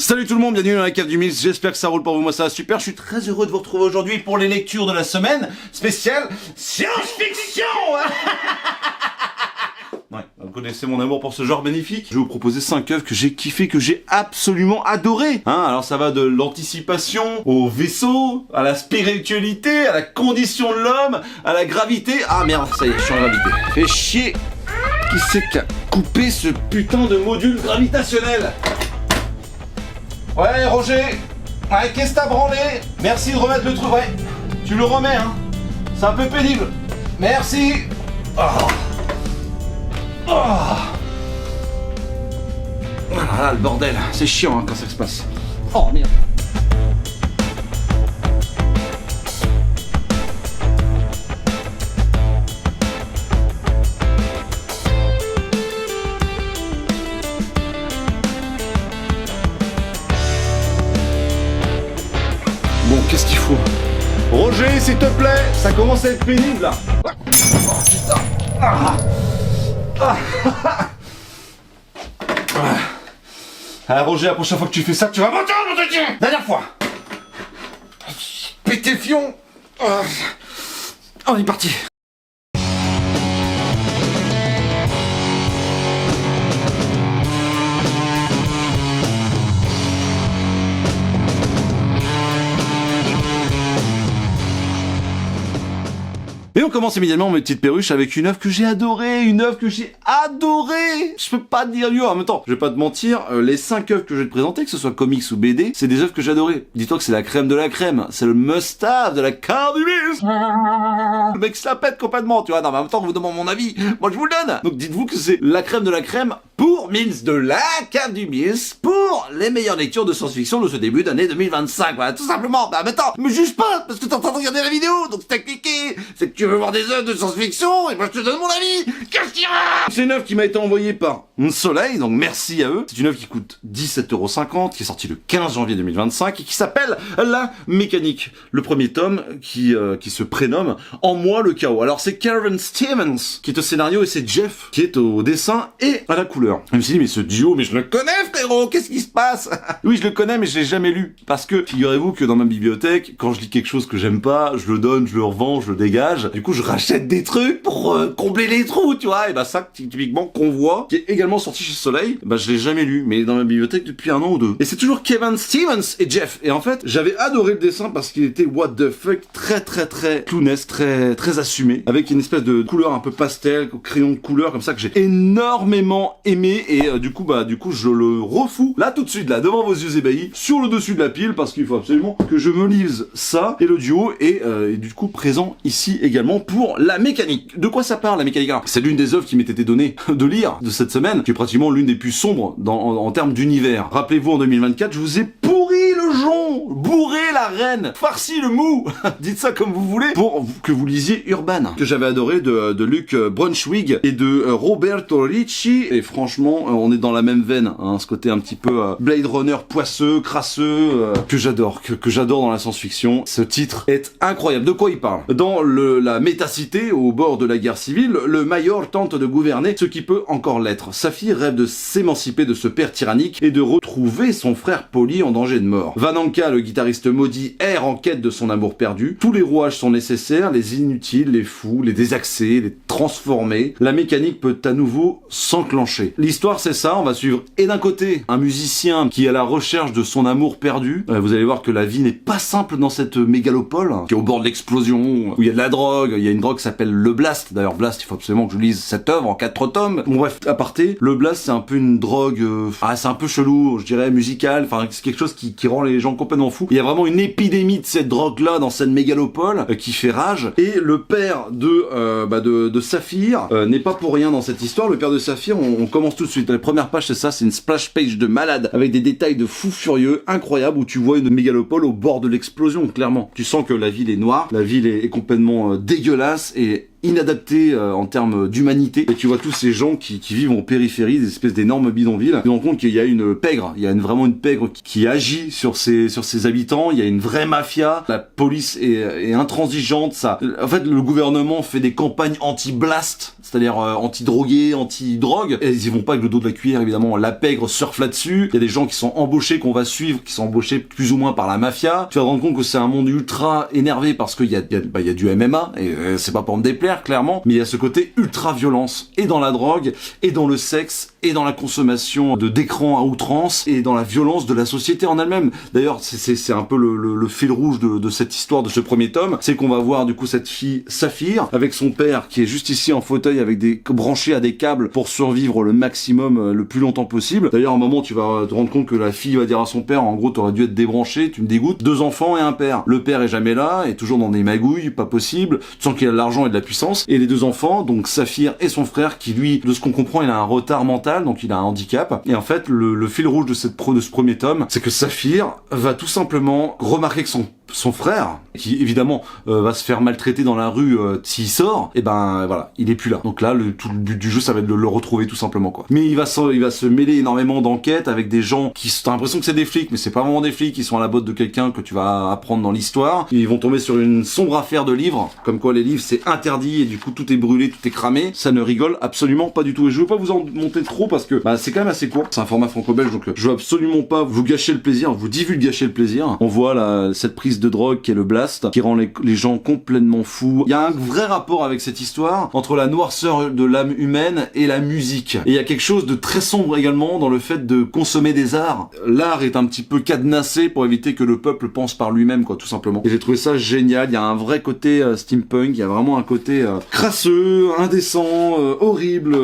Salut tout le monde, bienvenue dans la cave du Mills, j'espère que ça roule pour vous, moi ça va super, je suis très heureux de vous retrouver aujourd'hui pour les lectures de la semaine spéciale science-fiction. Ouais, vous connaissez mon amour pour ce genre magnifique. Je vais vous proposer 5 œuvres que j'ai kiffé, que j'ai absolument adoré. Alors ça va de l'anticipation au vaisseau, à la spiritualité, à la condition de l'homme, à la gravité. Ah merde, ça y est, je suis en gravité. Fait chier. Qui c'est qui a coupé ce putain de module gravitationnel? Ouais, Roger. Ouais, qu'est-ce que t'as branlé? Merci de remettre le truc. Ouais, tu le remets, hein. C'est un peu pénible. Merci. Oh. Oh. Voilà, le bordel. C'est chiant hein, quand ça se passe. Oh merde. Bon, qu'est-ce qu'il faut? Roger, s'il te plaît, ça commence à être pénible là. Oh putain. Roger, la prochaine fois que tu fais ça, tu vas m'entendre, mon Dieu. Dernière fois. Pété le fion. On est parti. Et on commence immédiatement mes petites perruches avec une œuvre que j'ai adorée, Je peux pas te dire mieux en même temps. Je vais pas te mentir, les 5 œuvres que je vais te présenter, que ce soit comics ou BD, c'est des œuvres que j'ai adorées. Dis-toi que c'est la crème de la crème, c'est le must-have de la cave du Mills. Le mec se la pète complètement, tu vois. Non mais en même temps, on vous demande mon avis, moi je vous le donne. Donc dites-vous que c'est la crème de la crème pour Mills, de la cave du Mills, pour les meilleures lectures de science-fiction de ce début d'année 2025. Voilà, tout simplement. Bah attends, me juge pas, parce que t'es en train de regarder la vidéo, donc c'est cliqué, c'est que tu veux voir des œuvres de science-fiction, et moi je te donne mon avis. Qu'est-ce qu'il y a? C'est une œuvre qui m'a été envoyée par Soleil, donc merci à eux. C'est une œuvre qui coûte 17,50 €, qui est sortie le 15 janvier 2025, et qui s'appelle La Mécanique. Le premier tome qui se prénomme En moi le chaos. Alors c'est Karen Stevens qui est au scénario, et c'est Jeff qui est au dessin et à la couleur. Je me suis dit, mais ce duo, mais je le connais frérot, qu'est-ce qui se passe? Oui, je le connais, mais je l'ai jamais lu. Parce que, figurez-vous que dans ma bibliothèque, quand je lis quelque chose que j'aime pas, je le donne, je le revends, je le dégage. Du coup, je rachète des trucs pour combler les trous, tu vois. Et bah ça, typiquement, Convoi, qui est également sorti chez Soleil, bah je l'ai jamais lu, mais dans ma bibliothèque depuis 1 an ou 2. Et c'est toujours Kevin Stevens et Jeff. Et en fait, j'avais adoré le dessin parce qu'il était what the fuck, très clownesque, très assumé, avec une espèce de couleur un peu pastel, crayon de couleur comme ça que j'ai énormément aimé. Et du coup, je le refous là tout de suite, là, devant vos yeux ébahis, sur le dessus de la pile, parce qu'il faut absolument que je me lise ça et le duo et du coup présent ici également pour La Mécanique. De quoi ça parle, La Mécanique? Alors, c'est l'une des œuvres qui m'était été donnée de lire de cette semaine, qui est pratiquement l'une des plus sombres en termes d'univers. Rappelez-vous, en 2024, je vous ai pourri le jonc, bourré la reine, farci le mou, dites ça comme vous voulez, pour que vous lisiez Urban, que j'avais adoré de Luc Brunswick et de Roberto Ricci. Et franchement, on est dans la même veine, hein, ce côté un petit peu Blade Runner poisseux, crasseux, que j'adore, que j'adore dans la science-fiction. Ce titre est incroyable. De quoi il parle? Dans la métacité, au bord de la guerre civile, le Mayor tente de gouverner ce qui peut encore l'être. Sa fille rêve de s'émanciper de ce père tyrannique et de retrouver son frère Polly en danger de mort. Vananka, le guitariste maudit, erre en quête de son amour perdu. Tous les rouages sont nécessaires, les inutiles, les fous, les désaxés, les transformés. La mécanique peut à nouveau s'enclencher. L'histoire, c'est ça, on va suivre et d'un côté un musicien qui est à la recherche de son amour perdu. Vous allez voir que la vie n'est pas simple dans cette mégalopole qui est au bord de l'explosion, où il y a de la drogue, il y a une drogue qui s'appelle le Blast. D'ailleurs Blast, il faut absolument que je lise cette œuvre en 4 tomes. Bon bref, aparté, le Blast c'est un peu une drogue, c'est un peu chelou, je dirais musicale, enfin c'est quelque chose qui rend les gens complètement fous. Il y a vraiment une épidémie de cette drogue là dans cette mégalopole qui fait rage, et le père de Saphir n'est pas pour rien dans cette histoire. Le père de Saphir, on commence tout de suite. La première page c'est ça, c'est une splash page de malade avec des détails de fou furieux incroyables où tu vois une mégalopole au bord de l'explosion, clairement. Tu sens que la ville est noire, la ville est complètement dégueulasse et inadapté en termes d'humanité, et tu vois tous ces gens qui vivent en périphérie, des espèces d'énormes bidonvilles. Tu te rends compte qu'il y a une pègre, il y a vraiment une pègre qui agit sur ses habitants, il y a une vraie mafia, la police est intransigeante, ça. En fait, le gouvernement fait des campagnes anti-blast, c'est-à-dire anti-drogués, anti-drogue, et ils y vont pas avec le dos de la cuillère, évidemment. La pègre surfe là-dessus, il y a des gens qui sont embauchés, qu'on va suivre, qui sont embauchés plus ou moins par la mafia. Tu vas te rendre compte que c'est un monde ultra énervé parce qu'il y a du MMA, et c'est pas pour me déplaire, clairement, mais il y a ce côté ultra-violence, et dans la drogue, et dans le sexe, et dans la consommation d'écran à outrance, et dans la violence de la société en elle-même. D'ailleurs, c'est un peu le fil rouge de cette histoire, de ce premier tome, c'est qu'on va voir du coup cette fille Saphir, avec son père qui est juste ici en fauteuil, avec branché à des câbles pour survivre le maximum, le plus longtemps possible. D'ailleurs, à un moment, tu vas te rendre compte que la fille va dire à son père, en gros, t'aurais dû être débranché, tu me dégoûtes. 2 enfants et un père. Le père est jamais là, est toujours dans des magouilles, pas possible. Tu sens qu'il a de l'argent et de la puissance. Et les 2 enfants, donc Saphir et son frère, qui lui, de ce qu'on comprend, il a un retard mental, donc il a un handicap. Et en fait, le fil rouge de ce premier tome, c'est que Saphir va tout simplement remarquer que son frère, qui évidemment va se faire maltraiter dans la rue s'il sort, et ben voilà, il est plus là. Donc là, tout le but du jeu, ça va être de le retrouver tout simplement, quoi. Mais il va se mêler énormément d'enquêtes avec des gens qui, t'as l'impression que c'est des flics, mais c'est pas vraiment des flics, ils sont à la botte de quelqu'un que tu vas apprendre dans l'histoire. Ils vont tomber sur une sombre affaire de livres, comme quoi les livres c'est interdit et du coup tout est brûlé, tout est cramé. Ça ne rigole absolument pas du tout. Et je veux pas vous en monter trop parce que c'est quand même assez court. C'est un format franco-belge, donc je veux absolument pas vous gâcher le plaisir, vous divulgacher le plaisir. On voit cette prise de drogue qui est le blast, qui rend les gens complètement fous. Il y a un vrai rapport avec cette histoire entre la noirceur de l'âme humaine et la musique. Et il y a quelque chose de très sombre également dans le fait de consommer des arts. L'art est un petit peu cadenassé pour éviter que le peuple pense par lui-même, quoi, tout simplement. Et j'ai trouvé ça génial. Il y a un vrai côté steampunk, il y a vraiment un côté crasseux, indécent, horrible,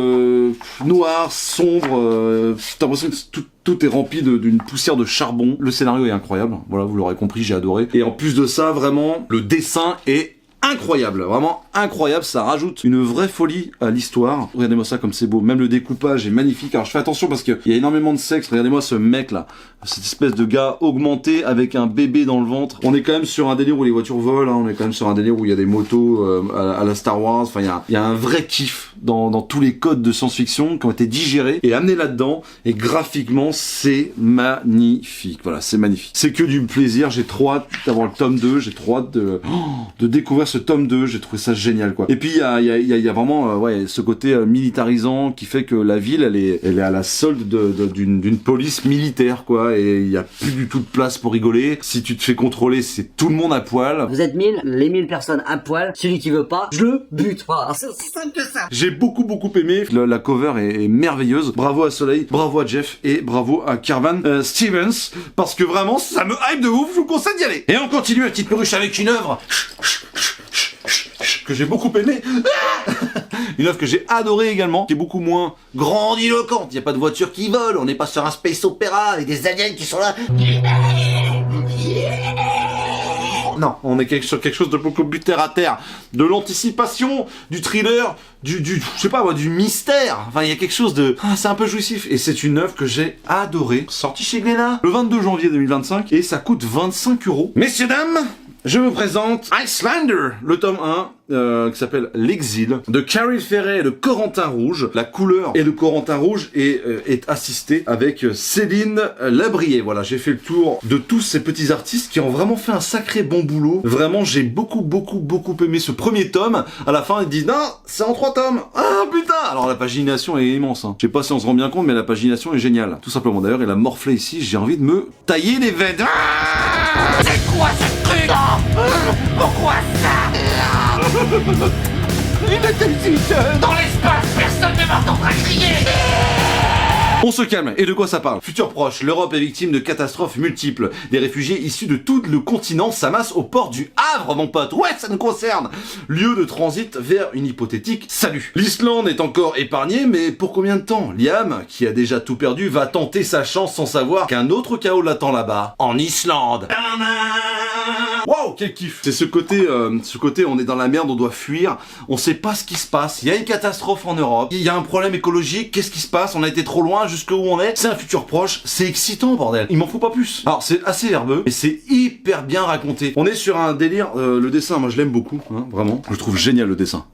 noir, sombre. T'as l'impression que tout est rempli d'une poussière de charbon. Le scénario est incroyable. Voilà, vous l'aurez compris, j'ai adoré. Et en plus de ça, vraiment, le dessin est incroyable, vraiment incroyable, ça rajoute une vraie folie à l'histoire. Regardez-moi ça comme c'est beau, même le découpage est magnifique. Alors je fais attention parce qu'il y a énormément de sexe, regardez-moi ce mec là, cette espèce de gars augmenté avec un bébé dans le ventre. On est quand même sur un délire où les voitures volent, on est quand même sur un délire où il y a des motos à la Star Wars, enfin il y a un vrai kiff dans tous les codes de science-fiction qui ont été digérés et amenés là-dedans, et graphiquement c'est magnifique, voilà, c'est magnifique. C'est que du plaisir, j'ai trop hâte d'avoir le tome 2, j'ai trop hâte de découvrir ce tome 2, j'ai trouvé ça génial, quoi. Et puis il y a vraiment ce côté militarisant qui fait que la ville elle est à la solde d'une police militaire, quoi, et il y a plus du tout de place pour rigoler. Si tu te fais contrôler, c'est tout le monde à poil. Vous êtes 1000, les 1000 personnes à poil, celui qui veut pas, je le bute. Voilà, c'est aussi simple que ça. J'ai beaucoup aimé, la cover est merveilleuse. Bravo à Soleil, bravo à Jeff et bravo à Carvan Stevens, parce que vraiment ça me hype de ouf, je vous conseille d'y aller. Et on continue, la petite peruche, avec une œuvre que j'ai beaucoup aimé. Une œuvre que j'ai adorée également, qui est beaucoup moins grandiloquente. Il n'y a pas de voiture qui vole, on n'est pas sur un space opéra avec des aliens qui sont là. Non, on est sur quelque chose de beaucoup plus terre à terre, de l'anticipation, du thriller, je sais pas moi, du mystère. Enfin, il y a quelque chose de, c'est un peu jouissif. Et c'est une œuvre que j'ai adorée, sortie chez Glénat le 22 janvier 2025, et ça coûte 25 €. Messieurs, dames, je vous présente Icelander, le tome 1, qui s'appelle L'Exil, de Caril Ferret et de Corentin Rouge. La couleur et le Corentin Rouge est assisté avec Céline Labrier. Voilà, j'ai fait le tour de tous ces petits artistes qui ont vraiment fait un sacré bon boulot. Vraiment, j'ai beaucoup aimé ce premier tome. À la fin, ils disent, non, c'est en 3 tomes. Ah, putain! Alors, la pagination est immense, hein. Je sais pas si on se rend bien compte, mais la pagination est géniale. Tout simplement. D'ailleurs, il a morflé ici, j'ai envie de me tailler les veines. Ah, c'est quoi ce truc? Pourquoi ça? Il était ici. Dans l'espace, personne ne m'entendra crier. On se calme, et de quoi ça parle? Futur proche, l'Europe est victime de catastrophes multiples. Des réfugiés issus de tout le continent s'amassent au port du Havre, mon pote. Ouais, ça nous concerne. Lieu de transit vers une hypothétique salut. L'Islande est encore épargnée, mais pour combien de temps? Liam, qui a déjà tout perdu, va tenter sa chance sans savoir qu'un autre chaos l'attend là-bas, en Islande. Waouh, quel kiff! C'est ce côté, on est dans la merde, on doit fuir, on sait pas ce qui se passe, il y a une catastrophe en Europe, il y a un problème écologique, qu'est-ce qui se passe? On a été trop loin, jusqu'où on est? C'est un futur proche, c'est excitant, bordel. Il m'en faut pas plus. Alors, c'est assez verbeux, mais c'est hyper bien raconté. On est sur un délire, le dessin, moi je l'aime beaucoup, hein, vraiment. Je trouve génial le dessin.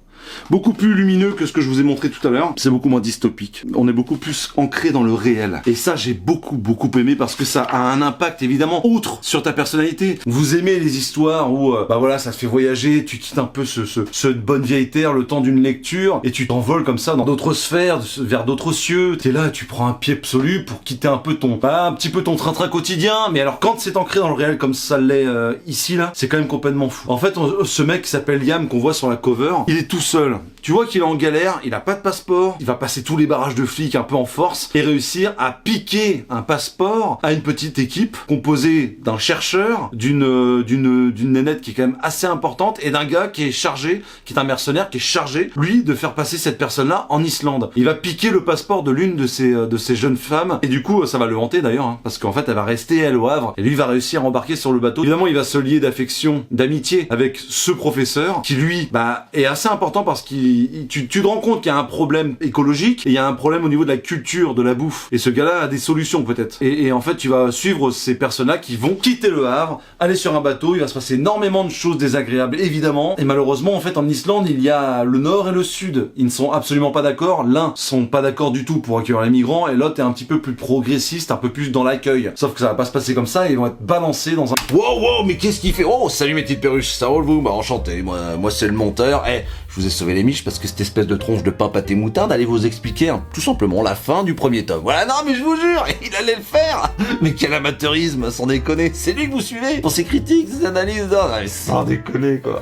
beaucoup plus lumineux que ce que je vous ai montré tout à l'heure. C'est beaucoup moins dystopique. On est beaucoup plus ancré dans le réel. Et ça, j'ai beaucoup aimé parce que ça a un impact évidemment autre sur ta personnalité. Vous aimez les histoires où, bah voilà, ça te fait voyager, tu quittes un peu ce bonne vieille terre le temps d'une lecture et tu t'envoles comme ça dans d'autres sphères, vers d'autres cieux. T'es là, tu prends un pied absolu pour quitter un peu un petit peu ton train-train quotidien. Mais alors quand c'est ancré dans le réel comme ça l'est ici là, c'est quand même complètement fou. En fait, ce mec qui s'appelle Liam qu'on voit sur la cover, il est tout seul. Tu vois qu'il est en galère, il a pas de passeport, il va passer tous les barrages de flics un peu en force et réussir à piquer un passeport à une petite équipe composée d'un chercheur, d'une nénette qui est quand même assez importante et d'un gars qui est chargé, qui est un mercenaire qui est chargé, lui, de faire passer cette personne-là en Islande. Il va piquer le passeport de l'une de ces jeunes femmes et du coup, ça va le hanter d'ailleurs, hein, parce qu'en fait, elle va rester elle au Havre et lui va réussir à embarquer sur le bateau. Évidemment, il va se lier d'affection, d'amitié avec ce professeur qui lui, bah, est assez important parce qu'il tu te rends compte qu'il y a un problème écologique et il y a un problème au niveau de la culture, de la bouffe. Et ce gars-là a des solutions peut-être. Et en fait, tu vas suivre ces personnes-là qui vont quitter le Havre, aller sur un bateau. Il va se passer énormément de choses désagréables, évidemment. Et malheureusement, en fait, en Islande, il y a le nord et le sud. Ils ne sont absolument pas d'accord. L'un sont pas d'accord du tout pour accueillir les migrants et l'autre est un petit peu plus progressiste, un peu plus dans l'accueil. Sauf que ça va pas se passer comme ça. Ils vont être balancés dans un... Wow, mais qu'est-ce qu'il fait? Oh, salut mes petites perruches, ça roule vous? Bah enchanté, moi c'est le monteur. Je vous ai sauvé les miches parce que cette espèce de tronche de pain pâté moutarde allait vous expliquer tout simplement la fin du premier tome. Voilà, non mais je vous jure, il allait le faire. Mais quel amateurisme, sans déconner. C'est lui que vous suivez pour ses critiques, ses analyses. Non, mais sans déconner quoi.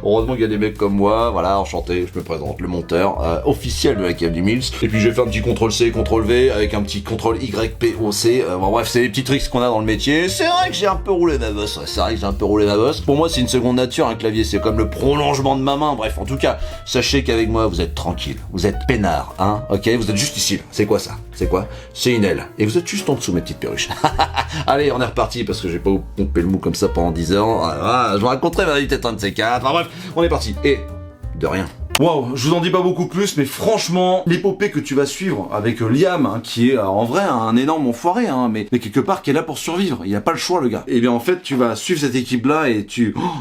Heureusement qu'il y a des mecs comme moi. Voilà, enchanté, je me présente, le monteur officiel de la cave du Mills. Et puis j'ai fait un petit CTRL-C, CTRL-V avec un petit CTRL-Y-P-O-C. Bon bref, c'est les petits tricks qu'on a dans le métier. C'est vrai que j'ai un peu roulé ma bosse. Pour moi, c'est une seconde nature, un clavier. C'est comme le prolongement de ma main. Bref, en tout cas, sachez qu'avec moi, vous êtes tranquille. Vous êtes peinard, hein. Ok, vous êtes juste ici. Là. C'est quoi ça? C'est quoi? C'est une aile. Et vous êtes juste en dessous, mes petites perruches. Allez, on est reparti parce que j'ai pas pompé le mou comme ça pendant 10 ans. Ah, je vous raconterai ma vie peut-être un de ces quatre. Enfin bref, on est parti. Et de rien. Waouh, je vous en dis pas beaucoup plus, mais franchement, l'épopée que tu vas suivre avec Liam, hein, qui est en vrai un énorme enfoiré, hein, mais quelque part qui est là pour survivre. Il a pas le choix, le gars. Et bien en fait, tu vas suivre cette équipe-là et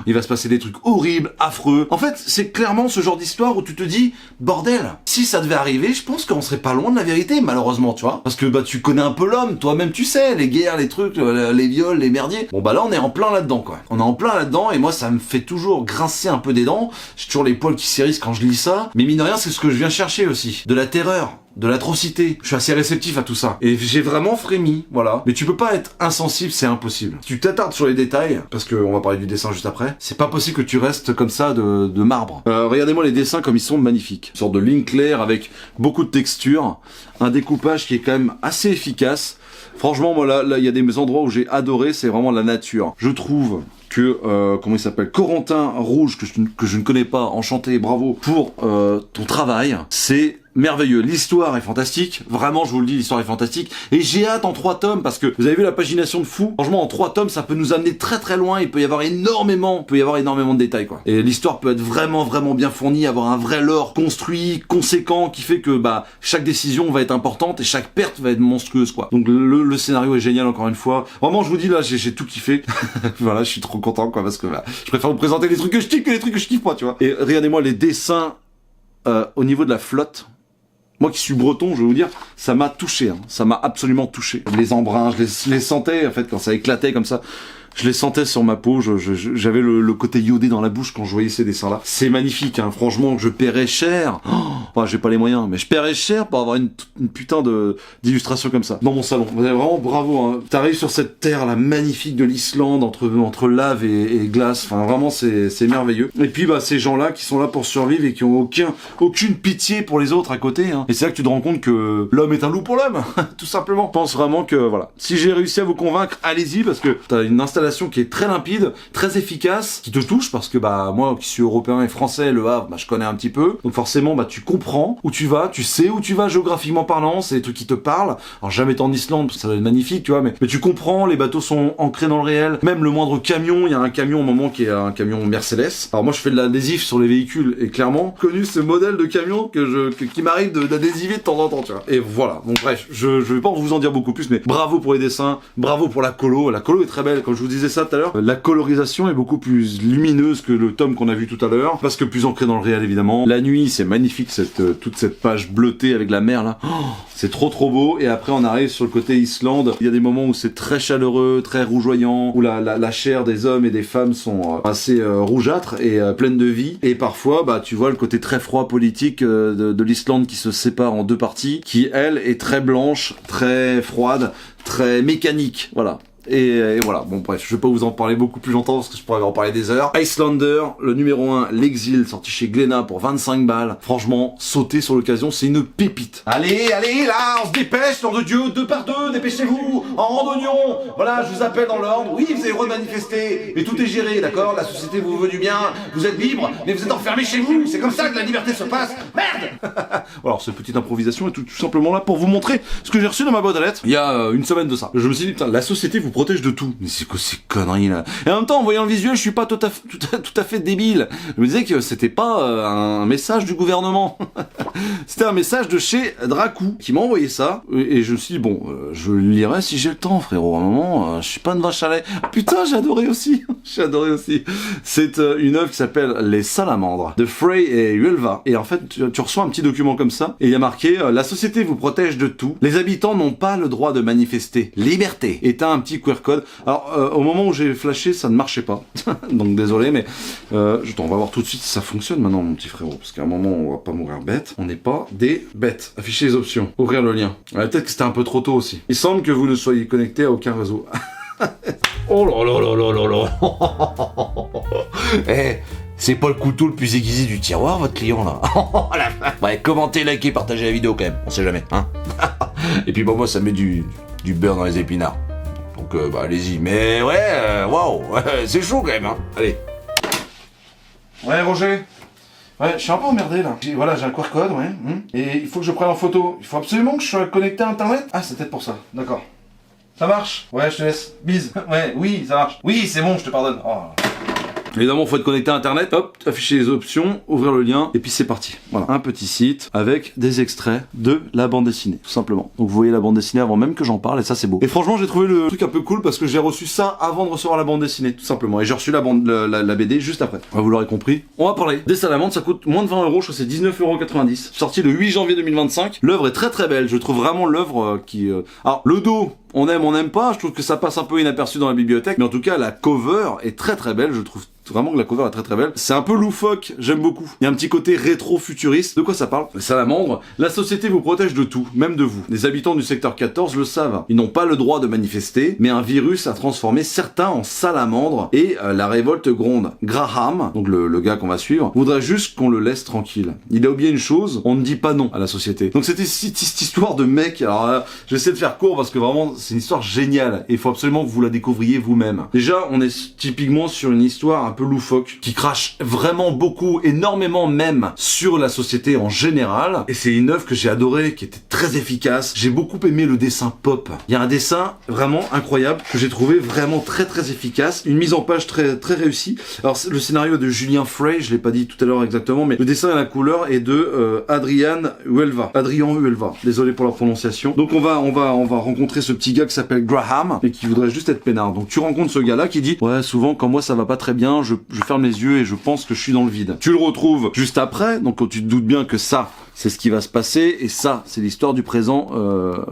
il va se passer des trucs horribles, affreux. En fait, c'est clairement ce genre d'histoire où tu te dis, bordel, si ça devait arriver, je pense qu'on serait pas loin de la vérité, malheureusement, tu vois. Parce que bah tu connais un peu l'homme, toi-même tu sais, les guerres, les trucs, les viols, les merdiers. Bon bah là, on est en plein là-dedans, quoi. On est en plein là-dedans et moi, ça me fait toujours grincer un peu des dents. J'ai toujours les poils qui s'hérissent quand je lis ça. Mais mine de rien, c'est ce que je viens chercher aussi. De la terreur, de l'atrocité. Je suis assez réceptif à tout ça. Et j'ai vraiment frémi, voilà. Mais tu peux pas être insensible, c'est impossible. Si tu t'attardes sur les détails, parce qu'on va parler du dessin juste après, c'est pas possible que tu restes comme ça de marbre. Regardez-moi les dessins comme ils sont magnifiques. Une sorte de ligne claire avec beaucoup de texture. Un découpage qui est quand même assez efficace. Franchement, moi là, il y a des endroits où j'ai adoré, c'est vraiment la nature. Je trouve que, comment il s'appelle, Corentin Rouge, que je ne connais pas, enchanté, bravo, pour ton travail, c'est merveilleux. L'histoire est fantastique, vraiment je vous le dis, l'histoire est fantastique, et j'ai hâte en 3 tomes, parce que vous avez vu la pagination de fou, franchement en 3 tomes ça peut nous amener très loin, il peut y avoir énormément de détails quoi. Et l'histoire peut être vraiment bien fournie, avoir un vrai lore construit, conséquent, qui fait que bah chaque décision va être importante et chaque perte va être monstrueuse quoi. Donc le scénario est génial encore une fois, vraiment je vous dis là j'ai tout kiffé, voilà je suis trop content quoi, parce que bah, je préfère vous présenter les trucs que je kiffe que les trucs que je kiffe pas tu vois. Et regardez-moi les dessins au niveau de la flotte. Moi qui suis breton, je vais vous dire, ça m'a touché, hein. Ça m'a absolument touché. Les embruns, je les sentais, en fait, quand ça éclatait comme ça. Je les sentais sur ma peau, j'avais le côté iodé dans la bouche quand je voyais ces dessins-là. C'est magnifique, hein. Franchement, je paierais cher. Enfin, j'ai pas les moyens, mais je paierais cher pour avoir une putain d'illustration comme ça dans mon salon. Vous avez vraiment bravo, hein. T'arrives sur cette terre là magnifique de l'Islande entre lave et glace. Enfin, vraiment, c'est merveilleux. Et puis, bah, ces gens-là qui sont là pour survivre et qui ont aucune pitié pour les autres à côté, hein. Et c'est là que tu te rends compte que l'homme est un loup pour l'homme, tout simplement. Je pense vraiment que voilà. Si j'ai réussi à vous convaincre, allez-y parce que t'as une installation qui est très limpide, très efficace, qui te touche parce que bah moi qui suis européen et français, le Havre, bah je connais un petit peu. Donc forcément bah tu comprends comprends où tu vas, tu sais où tu vas géographiquement parlant, c'est des trucs qui te parlent. Alors jamais t'es en Islande, parce que ça va être magnifique, tu vois, mais tu comprends, les bateaux sont ancrés dans le réel. Même le moindre camion, il y a un camion au moment qui est un camion Mercedes. Alors moi je fais de l'adhésif sur les véhicules et clairement connu ce modèle de camion qui m'arrive d'adhésiver de temps en temps, tu vois. Et voilà. Donc bref, je vais pas vous en dire beaucoup plus, mais bravo pour les dessins, bravo pour la colo. La colo est très belle, comme je vous disais ça tout à l'heure. La colorisation est beaucoup plus lumineuse que le tome qu'on a vu tout à l'heure, parce que plus ancré dans le réel évidemment. La nuit, c'est magnifique toute cette page bleutée avec la mer là. Oh, c'est trop beau. Et après on arrive sur le côté Islande. Il y a des moments où c'est très chaleureux, très rougeoyant, où la chair des hommes et des femmes sont assez rougeâtres et pleines de vie. Et parfois, bah tu vois le côté très froid politique de l'Islande qui se sépare en deux parties, qui elle est très blanche, très froide, très mécanique. Voilà. Et voilà, bon bref, je vais pas vous en parler beaucoup plus longtemps parce que je pourrais en parler des heures. Icelander, le numéro 1, L'Exil, sorti chez Glénat pour 25 balles. Franchement, sauter sur l'occasion, c'est une pépite. Allez, là, on se dépêche, nom de Dieu, 2 par 2, dépêchez-vous, en randonnion. Voilà, je vous appelle dans l'ordre. Oui, vous avez le droit de manifester, mais tout est géré, d'accord? La société vous veut du bien, vous êtes libre, mais vous êtes enfermés chez vous. C'est comme ça que la liberté se passe. Merde. Alors, cette petite improvisation est tout simplement là pour vous montrer ce que j'ai reçu dans ma boîte à lettres il y a une semaine de ça. Je me suis dit, putain, la société vous protège de tout. Mais c'est quoi ces conneries là? Et en même temps, en voyant le visuel, je suis pas tout à fait débile. Je me disais que c'était pas un message du gouvernement. C'était un message de chez Dracou qui m'a envoyé ça. Et je me suis dit, bon, je le lirai si j'ai le temps, frérot. À un moment, je suis pas une vache à lait. Putain, j'ai adoré aussi. J'ai adoré aussi. C'est une œuvre qui s'appelle Les Salamandres de Frey et Uelva. Et en fait, tu reçois un petit document comme ça. Et il y a marqué, la société vous protège de tout. Les habitants n'ont pas le droit de manifester. Liberté. Et t'as un petit QR code. Alors, au moment où j'ai flashé, ça ne marchait pas. Donc, désolé, mais on va voir tout de suite si ça fonctionne maintenant, mon petit frérot. Parce qu'à un moment, on va pas mourir bête. On n'est pas des bêtes. Afficher les options. Ouvrir le lien. Ouais, peut-être que c'était un peu trop tôt aussi. Il semble que vous ne soyez connecté à aucun réseau. Oh là là là là là là. Eh, c'est pas le couteau le plus aiguisé du tiroir, votre client, là. Ouais, commentez, likez, partagez la vidéo, quand même. On sait jamais, hein. Et puis, bon, moi, ça met du beurre dans les épinards. Donc, bah, allez-y. Mais, ouais, waouh, c'est chaud, quand même, hein. Allez. Ouais, Roger. Ouais, je suis un peu emmerdé, là. Voilà, j'ai un QR code, ouais. Et il faut que je prenne en photo. Il faut absolument que je sois connecté à Internet. Ah, c'est peut-être pour ça. D'accord. Ça marche? Ouais, je te laisse. Bise. Ouais, oui, ça marche. Oui, c'est bon, je te pardonne. Oh. Évidemment, faut être connecté à Internet. Hop, afficher les options, ouvrir le lien, et puis c'est parti. Voilà, un petit site avec des extraits de la bande dessinée, tout simplement. Donc vous voyez la bande dessinée avant même que j'en parle, et ça c'est beau. Et franchement, j'ai trouvé le truc un peu cool parce que j'ai reçu ça avant de recevoir la bande dessinée, tout simplement. Et j'ai reçu la BD juste après. Vous l'aurez compris. On va parler des Salamandres, ça coûte moins de 20 €, je crois que c'est 19,90 €. Sorti le 8 janvier 2025. L'œuvre est très belle. Je trouve vraiment l'œuvre qui. Alors le dos. On aime pas, je trouve que ça passe un peu inaperçu dans la bibliothèque, mais en tout cas la cover est très belle, je trouve vraiment que la cover est très belle. C'est un peu loufoque, j'aime beaucoup. Il y a un petit côté rétro-futuriste. De quoi ça parle? Les salamandres, la société vous protège de tout, même de vous. Les habitants du secteur 14 le savent. Ils n'ont pas le droit de manifester, mais un virus a transformé certains en salamandres et la révolte gronde. Graham, donc le gars qu'on va suivre, voudrait juste qu'on le laisse tranquille. Il a oublié une chose, on ne dit pas non à la société. Donc c'était cette histoire de mec, alors là, j'essaie de faire court parce que vraiment c'est une histoire géniale et il faut absolument que vous la découvriez vous-même. Déjà, on est typiquement sur une histoire un peu loufoque qui crache vraiment beaucoup, énormément même sur la société en général. Et c'est une œuvre que j'ai adorée, qui était très efficace. J'ai beaucoup aimé le dessin pop. Il y a un dessin vraiment incroyable que j'ai trouvé vraiment très efficace. Une mise en page très réussie. Alors le scénario est de Julien Frey, je l'ai pas dit tout à l'heure exactement, mais le dessin et la couleur est de Adrian Uelva. Désolé pour la prononciation. Donc on va rencontrer ce petit gars qui s'appelle Graham et qui voudrait juste être peinard. Donc tu rencontres ce gars-là qui dit ouais, souvent quand moi ça va pas très bien, je ferme les yeux et je pense que je suis dans le vide. Tu le retrouves juste après, donc tu te doutes bien que ça c'est ce qui va se passer, et ça, c'est l'histoire du présent,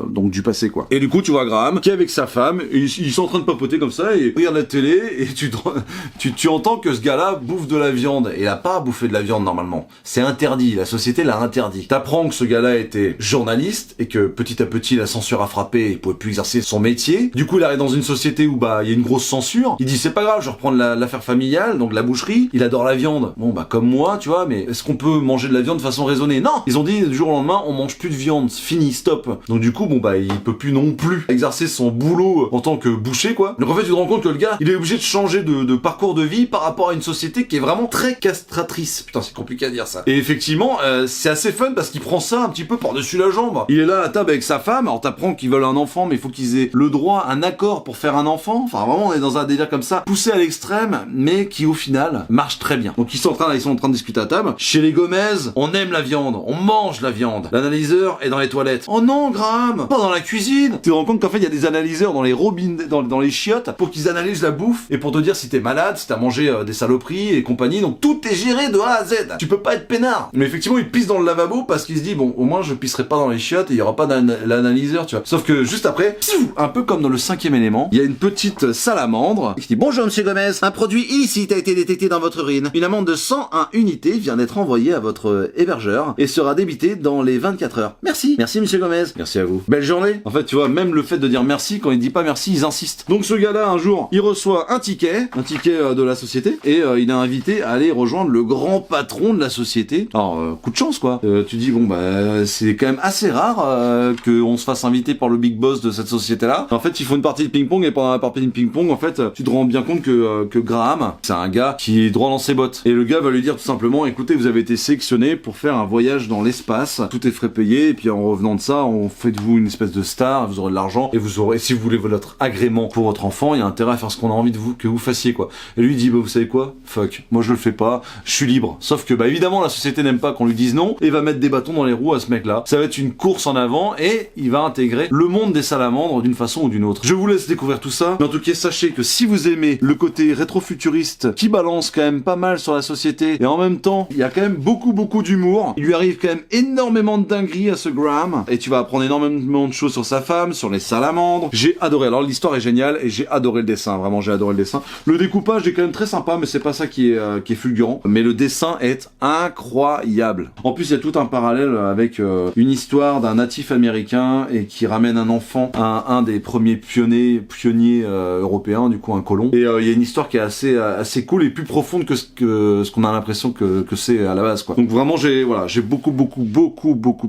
donc du passé, quoi. Et du coup, tu vois Graham, qui est avec sa femme, et ils sont en train de papoter comme ça, et regarde la télé, et tu entends que ce gars-là bouffe de la viande, et il a pas à bouffer de la viande, normalement. C'est interdit, la société l'a interdit. T'apprends que ce gars-là était journaliste, et que petit à petit, la censure a frappé, et il pouvait plus exercer son métier. Du coup, il arrive dans une société où, il y a une grosse censure. Il dit, c'est pas grave, je vais reprendre l'affaire familiale, donc la boucherie. Il adore la viande. Bon, comme moi, tu vois, mais est-ce qu'on peut manger de la viande de façon raisonnée? Non! Ils ils ont dit du jour au lendemain, on mange plus de viande, fini, stop. Donc du coup, bon bah, il peut plus non plus exercer son boulot en tant que boucher, quoi. Donc en fait, tu te rends compte que le gars, il est obligé de changer de parcours de vie par rapport à une société qui est vraiment très castratrice. Putain, c'est compliqué à dire ça. Et effectivement, c'est assez fun parce qu'il prend ça un petit peu par-dessus la jambe. Il est là à table avec sa femme, alors t'apprends qu'ils veulent un enfant, mais il faut qu'ils aient le droit, un accord pour faire un enfant. Enfin, vraiment, on est dans un délire comme ça, poussé à l'extrême, mais qui au final marche très bien. Donc ils sont en train de discuter à table. Chez les Gomez, on aime la viande, on mange la viande. L'analyseur est dans les toilettes. Oh non, Graham, pas dans la cuisine. Tu te rends compte qu'en fait, il y a des analyseurs dans les robinets, dans les chiottes, pour qu'ils analysent la bouffe et pour te dire si t'es malade, si t'as mangé des saloperies et compagnie. Donc tout est géré de A à Z. Tu peux pas être peinard. Mais effectivement, il pisse dans le lavabo parce qu'il se dit bon, au moins je pisserai pas dans les chiottes et il y aura pas l'analyseur, tu vois. Sauf que juste après, un peu comme dans le 5e élément, il y a une petite salamandre qui dit bonjour Monsieur Gomez, un produit illicite a été détecté dans votre urine. Une amende de 101 unités vient d'être envoyée à votre hébergeur et sera débitée dans les 24 heures. Merci Monsieur Gomez. Merci à vous. Belle journée. En fait, tu vois, même le fait de dire merci, quand il dit pas merci, ils insistent. Donc ce gars-là, un jour, il reçoit un ticket de la société, et il est invité à aller rejoindre le grand patron de la société. Alors, coup de chance, quoi. Tu dis, bon, bah, c'est quand même assez rare qu'on se fasse inviter par le big boss de cette société-là. En fait, il faut une partie de ping-pong, et pendant la partie de ping-pong, en fait, tu te rends bien compte que Graham, c'est un gars qui est droit dans ses bottes. Et le gars va lui dire tout simplement, écoutez, vous avez été sélectionné pour faire un voyage dans l'espace, tout est frais payé, et puis en revenant de ça, on fait de vous une espèce de star, vous aurez de l'argent, et vous aurez, si vous voulez votre agrément pour votre enfant, il y a intérêt à faire ce qu'on a envie de vous, que vous fassiez, quoi. Et lui, il dit, bah, vous savez quoi? Fuck. Moi, je le fais pas. Je suis libre. Sauf que, bah, évidemment, la société n'aime pas qu'on lui dise non, et va mettre des bâtons dans les roues à ce mec-là. Ça va être une course en avant, et il va intégrer le monde des salamandres d'une façon ou d'une autre. Je vous laisse découvrir tout ça. Mais en tout cas, sachez que si vous aimez le côté rétro-futuriste, qui balance quand même pas mal sur la société, et en même temps, il y a quand même beaucoup d'humour. Il lui arrive quand même énormément de dingueries à ce Graham, et tu vas apprendre énormément de choses sur sa femme, sur les salamandres. J'ai adoré. Alors l'histoire est géniale et j'ai adoré le dessin. Vraiment, j'ai adoré le dessin. Le découpage est quand même très sympa, mais c'est pas ça qui est fulgurant. Mais le dessin est incroyable. En plus, il y a tout un parallèle avec une histoire d'un natif américain et qui ramène un enfant à un des premiers pionniers européens, du coup un colon. Et il y a une histoire qui est assez cool et plus profonde que ce qu'on a l'impression que c'est à la base, quoi. Donc vraiment, j'ai beaucoup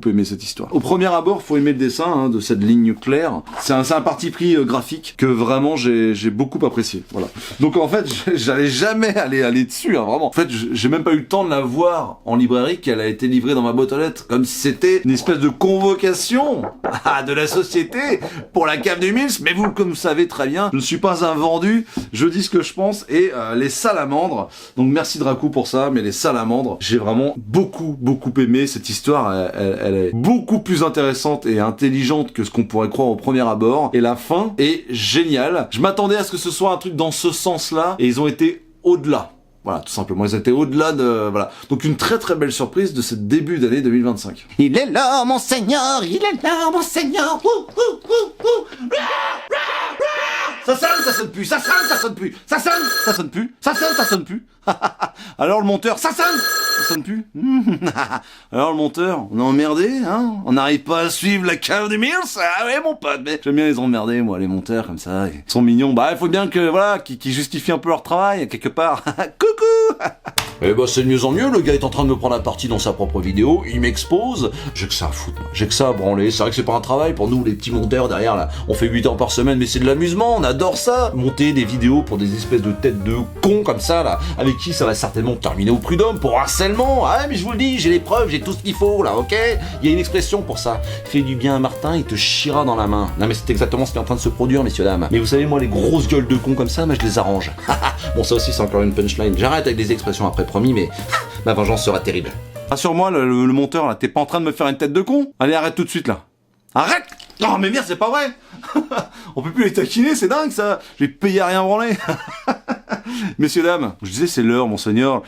aimé cette histoire. Au premier abord, faut aimer le dessin de cette ligne claire. C'est un parti pris graphique que vraiment j'ai beaucoup apprécié. Voilà. Donc en fait, j'allais jamais aller dessus, vraiment. En fait, j'ai même pas eu le temps de la voir en librairie, qu'elle a été livrée dans ma boîte aux lettres, comme si c'était une espèce de convocation de la société pour la cave du Mills. Mais vous, comme vous savez très bien, je ne suis pas un vendu. Je dis ce que je pense. Et les salamandres. Donc merci Dracou pour ça. Mais les salamandres, j'ai vraiment beaucoup aimé cette histoire. Elle est beaucoup plus intéressante et intelligente que ce qu'on pourrait croire au premier abord. Et la fin est géniale. Je m'attendais à ce que ce soit un truc dans ce sens-là, et ils ont été au-delà. Voilà, tout simplement, ils étaient au-delà de... Voilà. Donc une très belle surprise de ce début d'année 2025. Il est là, mon seigneur, il est là, mon seigneur. Ça sonne plus, ça sonne plus. Alors le monteur, ça sonne plus. Alors le monteur, on est emmerdé, hein. On n'arrive pas à suivre la cave des Mills. Ah ouais, mon pote, mais j'aime bien les emmerder, moi, les monteurs comme ça. Ils sont mignons. Bah, il faut bien que, voilà, qu'ils justifient un peu leur travail, quelque part. Coucou. Eh bah c'est de mieux en mieux, le gars est en train de me prendre la partie dans sa propre vidéo, il m'expose, j'ai que ça à foutre, j'ai que ça à branler, c'est vrai que c'est pas un travail pour nous les petits monteurs derrière là, on fait 8 heures par semaine mais c'est de l'amusement, on adore ça, monter des vidéos pour des espèces de têtes de cons comme ça là, avec qui ça va certainement terminer au prud'homme pour harcèlement, ah mais je vous le dis, j'ai les preuves, j'ai tout ce qu'il faut là, ok, il y a une expression pour ça, fais du bien à Martin, il te chiera dans la main, non mais c'est exactement ce qui est en train de se produire messieurs dames, mais vous savez moi les grosses gueules de cons comme ça, mais je les arrange, bon ça aussi c'est encore une punchline, j'arrête avec des expressions après promis mais ma vengeance sera terrible. Rassure-moi, le monteur, là, t'es pas en train de me faire une tête de con? Allez, arrête tout de suite, là. Arrête! Non, mais merde, c'est pas vrai! On peut plus les taquiner, c'est dingue, ça! J'ai payé à rien branler! Messieurs, dames, je disais, c'est l'heure, monseigneur,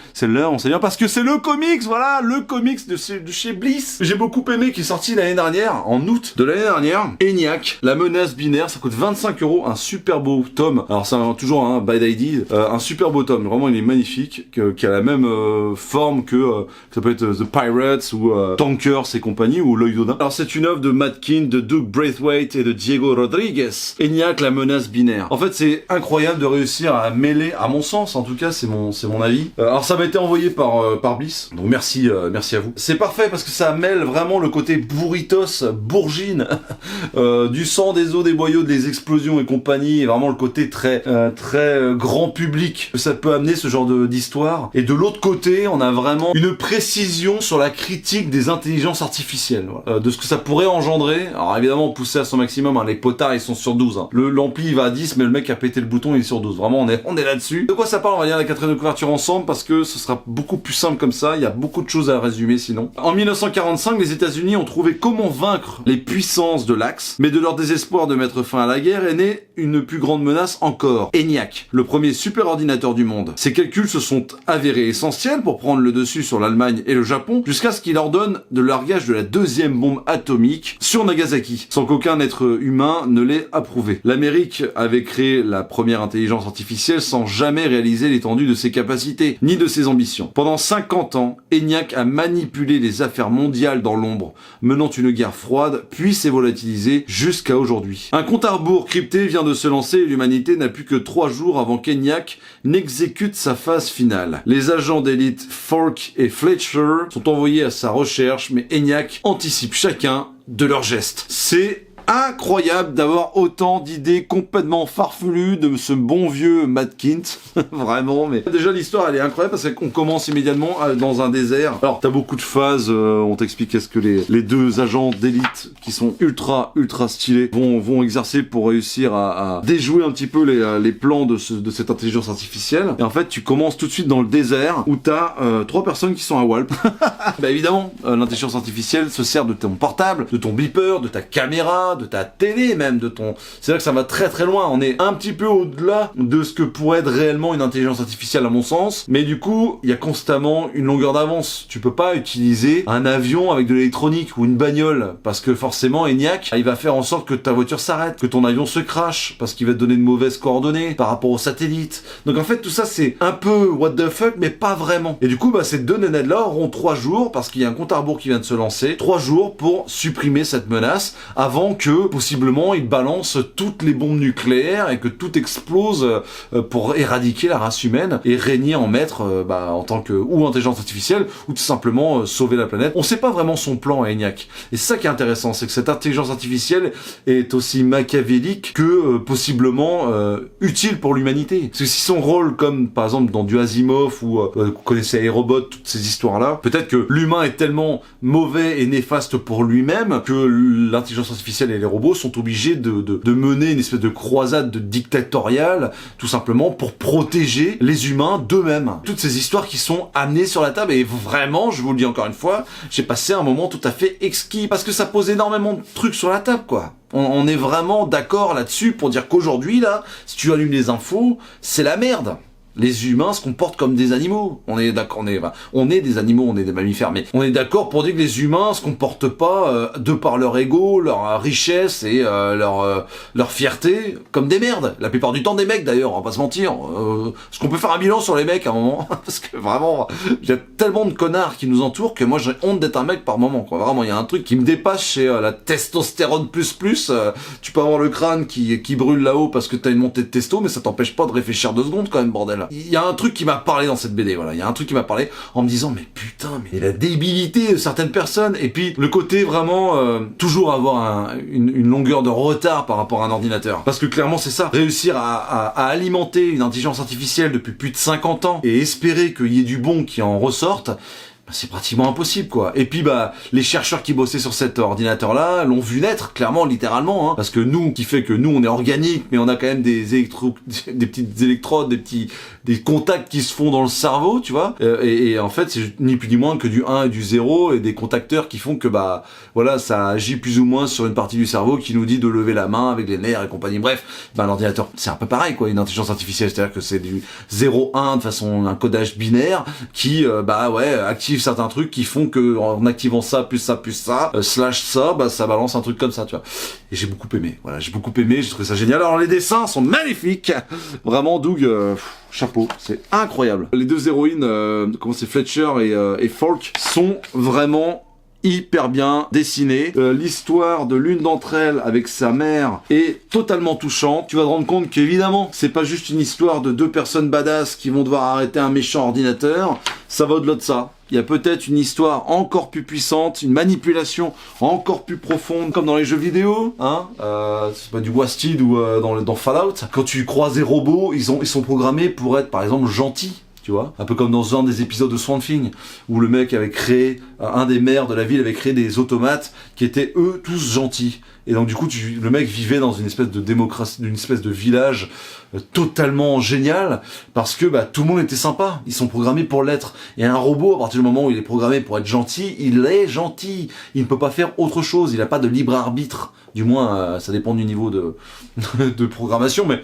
parce que c'est le comics, voilà, le comics de chez Bliss. J'ai beaucoup aimé, qui est sorti l'année dernière, en août de l'année dernière. ENIAC, la menace binaire, ça coûte 25€, un super beau tome. Alors, c'est toujours un Bad Idea, un super beau tome, vraiment, il est magnifique, qui a la même forme que ça peut être The Pirates, ou Tankers et compagnie, ou L'œil d'Odin. Alors, c'est une œuvre de Matt Kindt, de Doug Braithwaite et de Diego Rodriguez. ENIAC, la menace binaire. En fait, c'est incroyable de réussir à mêler, à mon sens, en tout cas, c'est mon avis. Alors ça m'a été envoyé par Bliss, donc merci à vous. C'est parfait parce que ça mêle vraiment le côté burritos, bourgine, du sang, des os, des boyaux, des explosions et compagnie, et vraiment le côté très grand public que ça peut amener ce genre d'histoire. Et de l'autre côté, on a vraiment une précision sur la critique des intelligences artificielles, voilà. De ce que ça pourrait engendrer. Alors évidemment, poussé à son maximum, hein, les potards ils sont sur 12. Hein. L'ampli il va à 10, mais le mec qui a pété le bouton il est sur 12. Vraiment, on est là-dessus. De quoi ça parle? On va lire la quatrième de couverture ensemble parce que ce sera beaucoup plus simple comme ça. Il y a beaucoup de choses à résumer sinon. En 1945, les États-Unis ont trouvé comment vaincre les puissances de l'Axe, mais de leur désespoir de mettre fin à la guerre est née une plus grande menace encore. ENIAC, le premier superordinateur du monde. Ses calculs se sont avérés essentiels pour prendre le dessus sur l'Allemagne et le Japon, jusqu'à ce qu'il ordonne de largage de la deuxième bombe atomique sur Nagasaki, sans qu'aucun être humain ne l'ait approuvé. L'Amérique avait créé la première intelligence artificielle sans jamais réaliser l'étendue de ses capacités, ni de ses ambitions. Pendant 50 ans, ENIAC a manipulé les affaires mondiales dans l'ombre, menant une guerre froide, puis s'est volatilisé jusqu'à aujourd'hui. Un compte à rebours crypté vient de se lancer et l'humanité n'a plus que 3 jours avant qu'ENIAC n'exécute sa phase finale. Les agents d'élite Falk et Fletcher sont envoyés à sa recherche, mais ENIAC anticipe chacun de leurs gestes. C'est incroyable d'avoir autant d'idées complètement farfelues de ce bon vieux Matt Kint. Vraiment, mais déjà l'histoire elle est incroyable parce qu'on commence immédiatement dans un désert. Alors t'as beaucoup de phases, on t'explique qu'est-ce que les deux agents d'élite qui sont ultra stylés vont exercer pour réussir à déjouer un petit peu les plans de cette intelligence artificielle. Et en fait tu commences tout de suite dans le désert où t'as 3 personnes qui sont à Walp. Bah évidemment, l'intelligence artificielle se sert de ton portable, de ton beeper, de ta caméra, de ta télé même, de ton... C'est là que ça va très loin, on est un petit peu au-delà de ce que pourrait être réellement une intelligence artificielle à mon sens, mais du coup, il y a constamment une longueur d'avance. Tu peux pas utiliser un avion avec de l'électronique ou une bagnole, parce que forcément, ENIAC, il va faire en sorte que ta voiture s'arrête, que ton avion se crache, parce qu'il va te donner de mauvaises coordonnées par rapport au satellite. Donc en fait, tout ça, c'est un peu what the fuck, mais pas vraiment. Et du coup, bah, ces deux nénèdes-là auront 3 jours, parce qu'il y a un compte à rebours qui vient de se lancer, 3 jours pour supprimer cette menace, avant que possiblement ils balancent toutes les bombes nucléaires et que tout explose pour éradiquer la race humaine et régner en maître en tant que ou intelligence artificielle ou tout simplement sauver la planète. On sait pas vraiment son plan à ENIAC. Et c'est ça qui est intéressant, c'est que cette intelligence artificielle est aussi machiavélique que possiblement utile pour l'humanité. Parce que si son rôle, comme par exemple dans du Asimov ou vous connaissez Aérobot, toutes ces histoires-là, peut-être que l'humain est tellement mauvais et néfaste pour lui-même que l'intelligence artificielle et les robots sont obligés de mener une espèce de croisade dictatoriale, tout simplement pour protéger les humains d'eux-mêmes. Toutes ces histoires qui sont amenées sur la table, et vraiment, je vous le dis encore une fois, j'ai passé un moment tout à fait exquis, parce que ça pose énormément de trucs sur la table, quoi. On est vraiment d'accord là-dessus pour dire qu'aujourd'hui, là, si tu allumes les infos, c'est la merde. Les humains se comportent comme des animaux. On est d'accord, on est des animaux, on est des mammifères, mais on est d'accord pour dire que les humains se comportent pas de par leur ego, leur richesse et leur fierté comme des merdes. La plupart du temps des mecs d'ailleurs, on va pas se mentir. Est-ce qu'on peut faire un bilan sur les mecs à un moment? Parce que vraiment, il y a tellement de connards qui nous entourent que moi j'ai honte d'être un mec par moment, quoi. Vraiment, il y a un truc qui me dépasse chez la testostérone plus. Tu peux avoir le crâne qui brûle là-haut parce que t'as une montée de testo, mais ça t'empêche pas de réfléchir 2 secondes quand même, bordel. Il y a un truc qui m'a parlé dans cette BD, voilà. Il y a un truc qui m'a parlé en me disant, mais putain, mais la débilité de certaines personnes, et puis le côté vraiment toujours avoir une longueur de retard par rapport à un ordinateur. Parce que clairement, c'est ça. Réussir à alimenter une intelligence artificielle depuis plus de 50 ans et espérer qu'il y ait du bon qui en ressorte, c'est pratiquement impossible, quoi. Et puis les chercheurs qui bossaient sur cet ordinateur-là l'ont vu naître, clairement, littéralement, hein, parce que qui fait que nous on est organique, mais on a quand même des petites électrodes, des contacts qui se font dans le cerveau, tu vois. Et en fait, c'est ni plus ni moins que du 1 et du 0 et des contacteurs qui font que ça agit plus ou moins sur une partie du cerveau qui nous dit de lever la main avec les nerfs et compagnie. Bref, l'ordinateur, c'est un peu pareil, quoi, une intelligence artificielle, c'est-à-dire que c'est du 0-1 de façon un codage binaire qui active certains trucs qui font que en activant ça plus ça slash ça, ça balance un truc comme ça, tu vois. Et j'ai beaucoup aimé, j'ai trouvé ça génial. Alors les dessins sont magnifiques, vraiment. Doug, chapeau, c'est incroyable. Les 2 héroïnes, Fletcher et Falk, sont vraiment hyper bien dessinée. L'histoire de l'une d'entre elles avec sa mère est totalement touchante. Tu vas te rendre compte qu'évidemment, c'est pas juste une histoire de deux personnes badass qui vont devoir arrêter un méchant ordinateur. Ça va au-delà de ça. Il y a peut-être une histoire encore plus puissante, une manipulation encore plus profonde, comme dans les jeux vidéo, hein. C'est pas du Wasted ou dans Fallout. Quand tu croises des robots, ils sont programmés pour être, par exemple, gentils. Tu vois, un peu comme dans un des épisodes de Swamp Thing, où le mec avait créé, un des maires de la ville avait créé des automates qui étaient eux tous gentils. Et donc du coup, le mec vivait dans une espèce de démocratie, d'une espèce de village totalement génial, parce que tout le monde était sympa. Ils sont programmés pour l'être. Et un robot, à partir du moment où il est programmé pour être gentil, il est gentil. Il ne peut pas faire autre chose. Il n'a pas de libre arbitre. Du moins, ça dépend du niveau de programmation, mais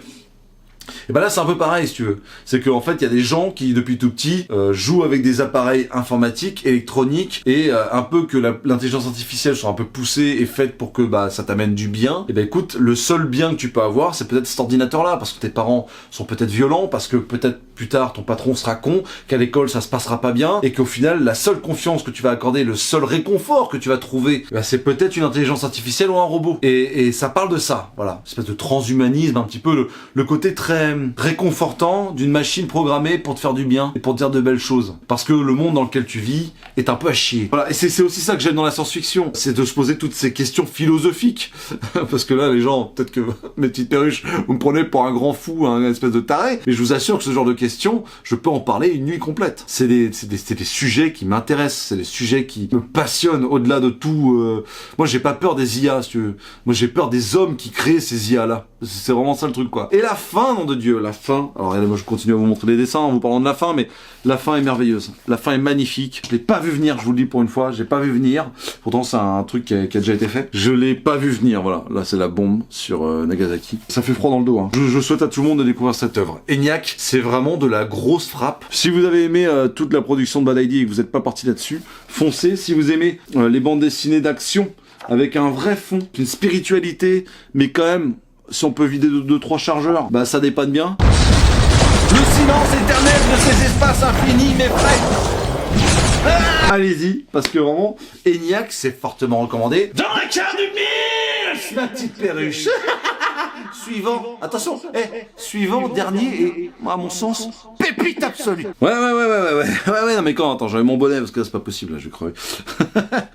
et là c'est un peu pareil si tu veux. C'est qu'en fait il y a des gens qui depuis tout petit jouent avec des appareils informatiques, électroniques, et un peu que l'intelligence artificielle soit un peu poussée et faite pour que ça t'amène du bien. Et écoute, le seul bien que tu peux avoir, c'est peut-être cet ordinateur là, parce que tes parents sont peut-être violents, parce que peut-être plus tard ton patron sera con, qu'à l'école ça se passera pas bien, et qu'au final la seule confiance que tu vas accorder, le seul réconfort que tu vas trouver, c'est peut-être une intelligence artificielle ou un robot. Et ça parle de ça, voilà, une espèce de transhumanisme, un petit peu le côté très réconfortant d'une machine programmée pour te faire du bien et pour te dire de belles choses. Parce que le monde dans lequel tu vis est un peu à chier. Voilà, et c'est aussi ça que j'aime dans la science-fiction, c'est de se poser toutes ces questions philosophiques. Parce que là, les gens, peut-être que mes petites perruches, vous me prenez pour un grand fou, un espèce de taré, mais je vous assure que ce genre de questions, je peux en parler une nuit complète. C'est des sujets qui m'intéressent, c'est des sujets qui me passionnent au-delà de tout. Moi, j'ai pas peur des IA, si tu veux. Moi, j'ai peur des hommes qui créent ces IA-là. C'est vraiment ça le truc, quoi. Et la fin, nom de Dieu, la fin. Alors, regardez, moi, je continue à vous montrer les dessins en vous parlant de la fin, mais la fin est merveilleuse. La fin est magnifique. Je l'ai pas vu venir, je vous le dis pour une fois. J'ai pas vu venir. Pourtant, c'est un truc qui a déjà été fait. Je l'ai pas vu venir, voilà. Là, c'est la bombe sur Nagasaki. Ça fait froid dans le dos, hein. Je souhaite à tout le monde de découvrir cette œuvre. ENIAC, c'est vraiment de la grosse frappe. Si vous avez aimé toute la production de Bad ID et que vous n'êtes pas parti là-dessus, foncez. Si vous aimez les bandes dessinées d'action avec un vrai fond, une spiritualité, mais quand même, si on peut vider 2-3 chargeurs, ça dépanne bien. Le silence éternel de ces espaces infinis, mes frères. Allez-y, parce que vraiment, ENIAC, c'est fortement recommandé. Dans la carte du mille, ma petite perruche. Suivant, attention, suivant, dernier et, à mon sens, pépite absolue. Ouais, non mais attends, j'avais mon bonnet parce que là, c'est pas possible, là, je vais crever.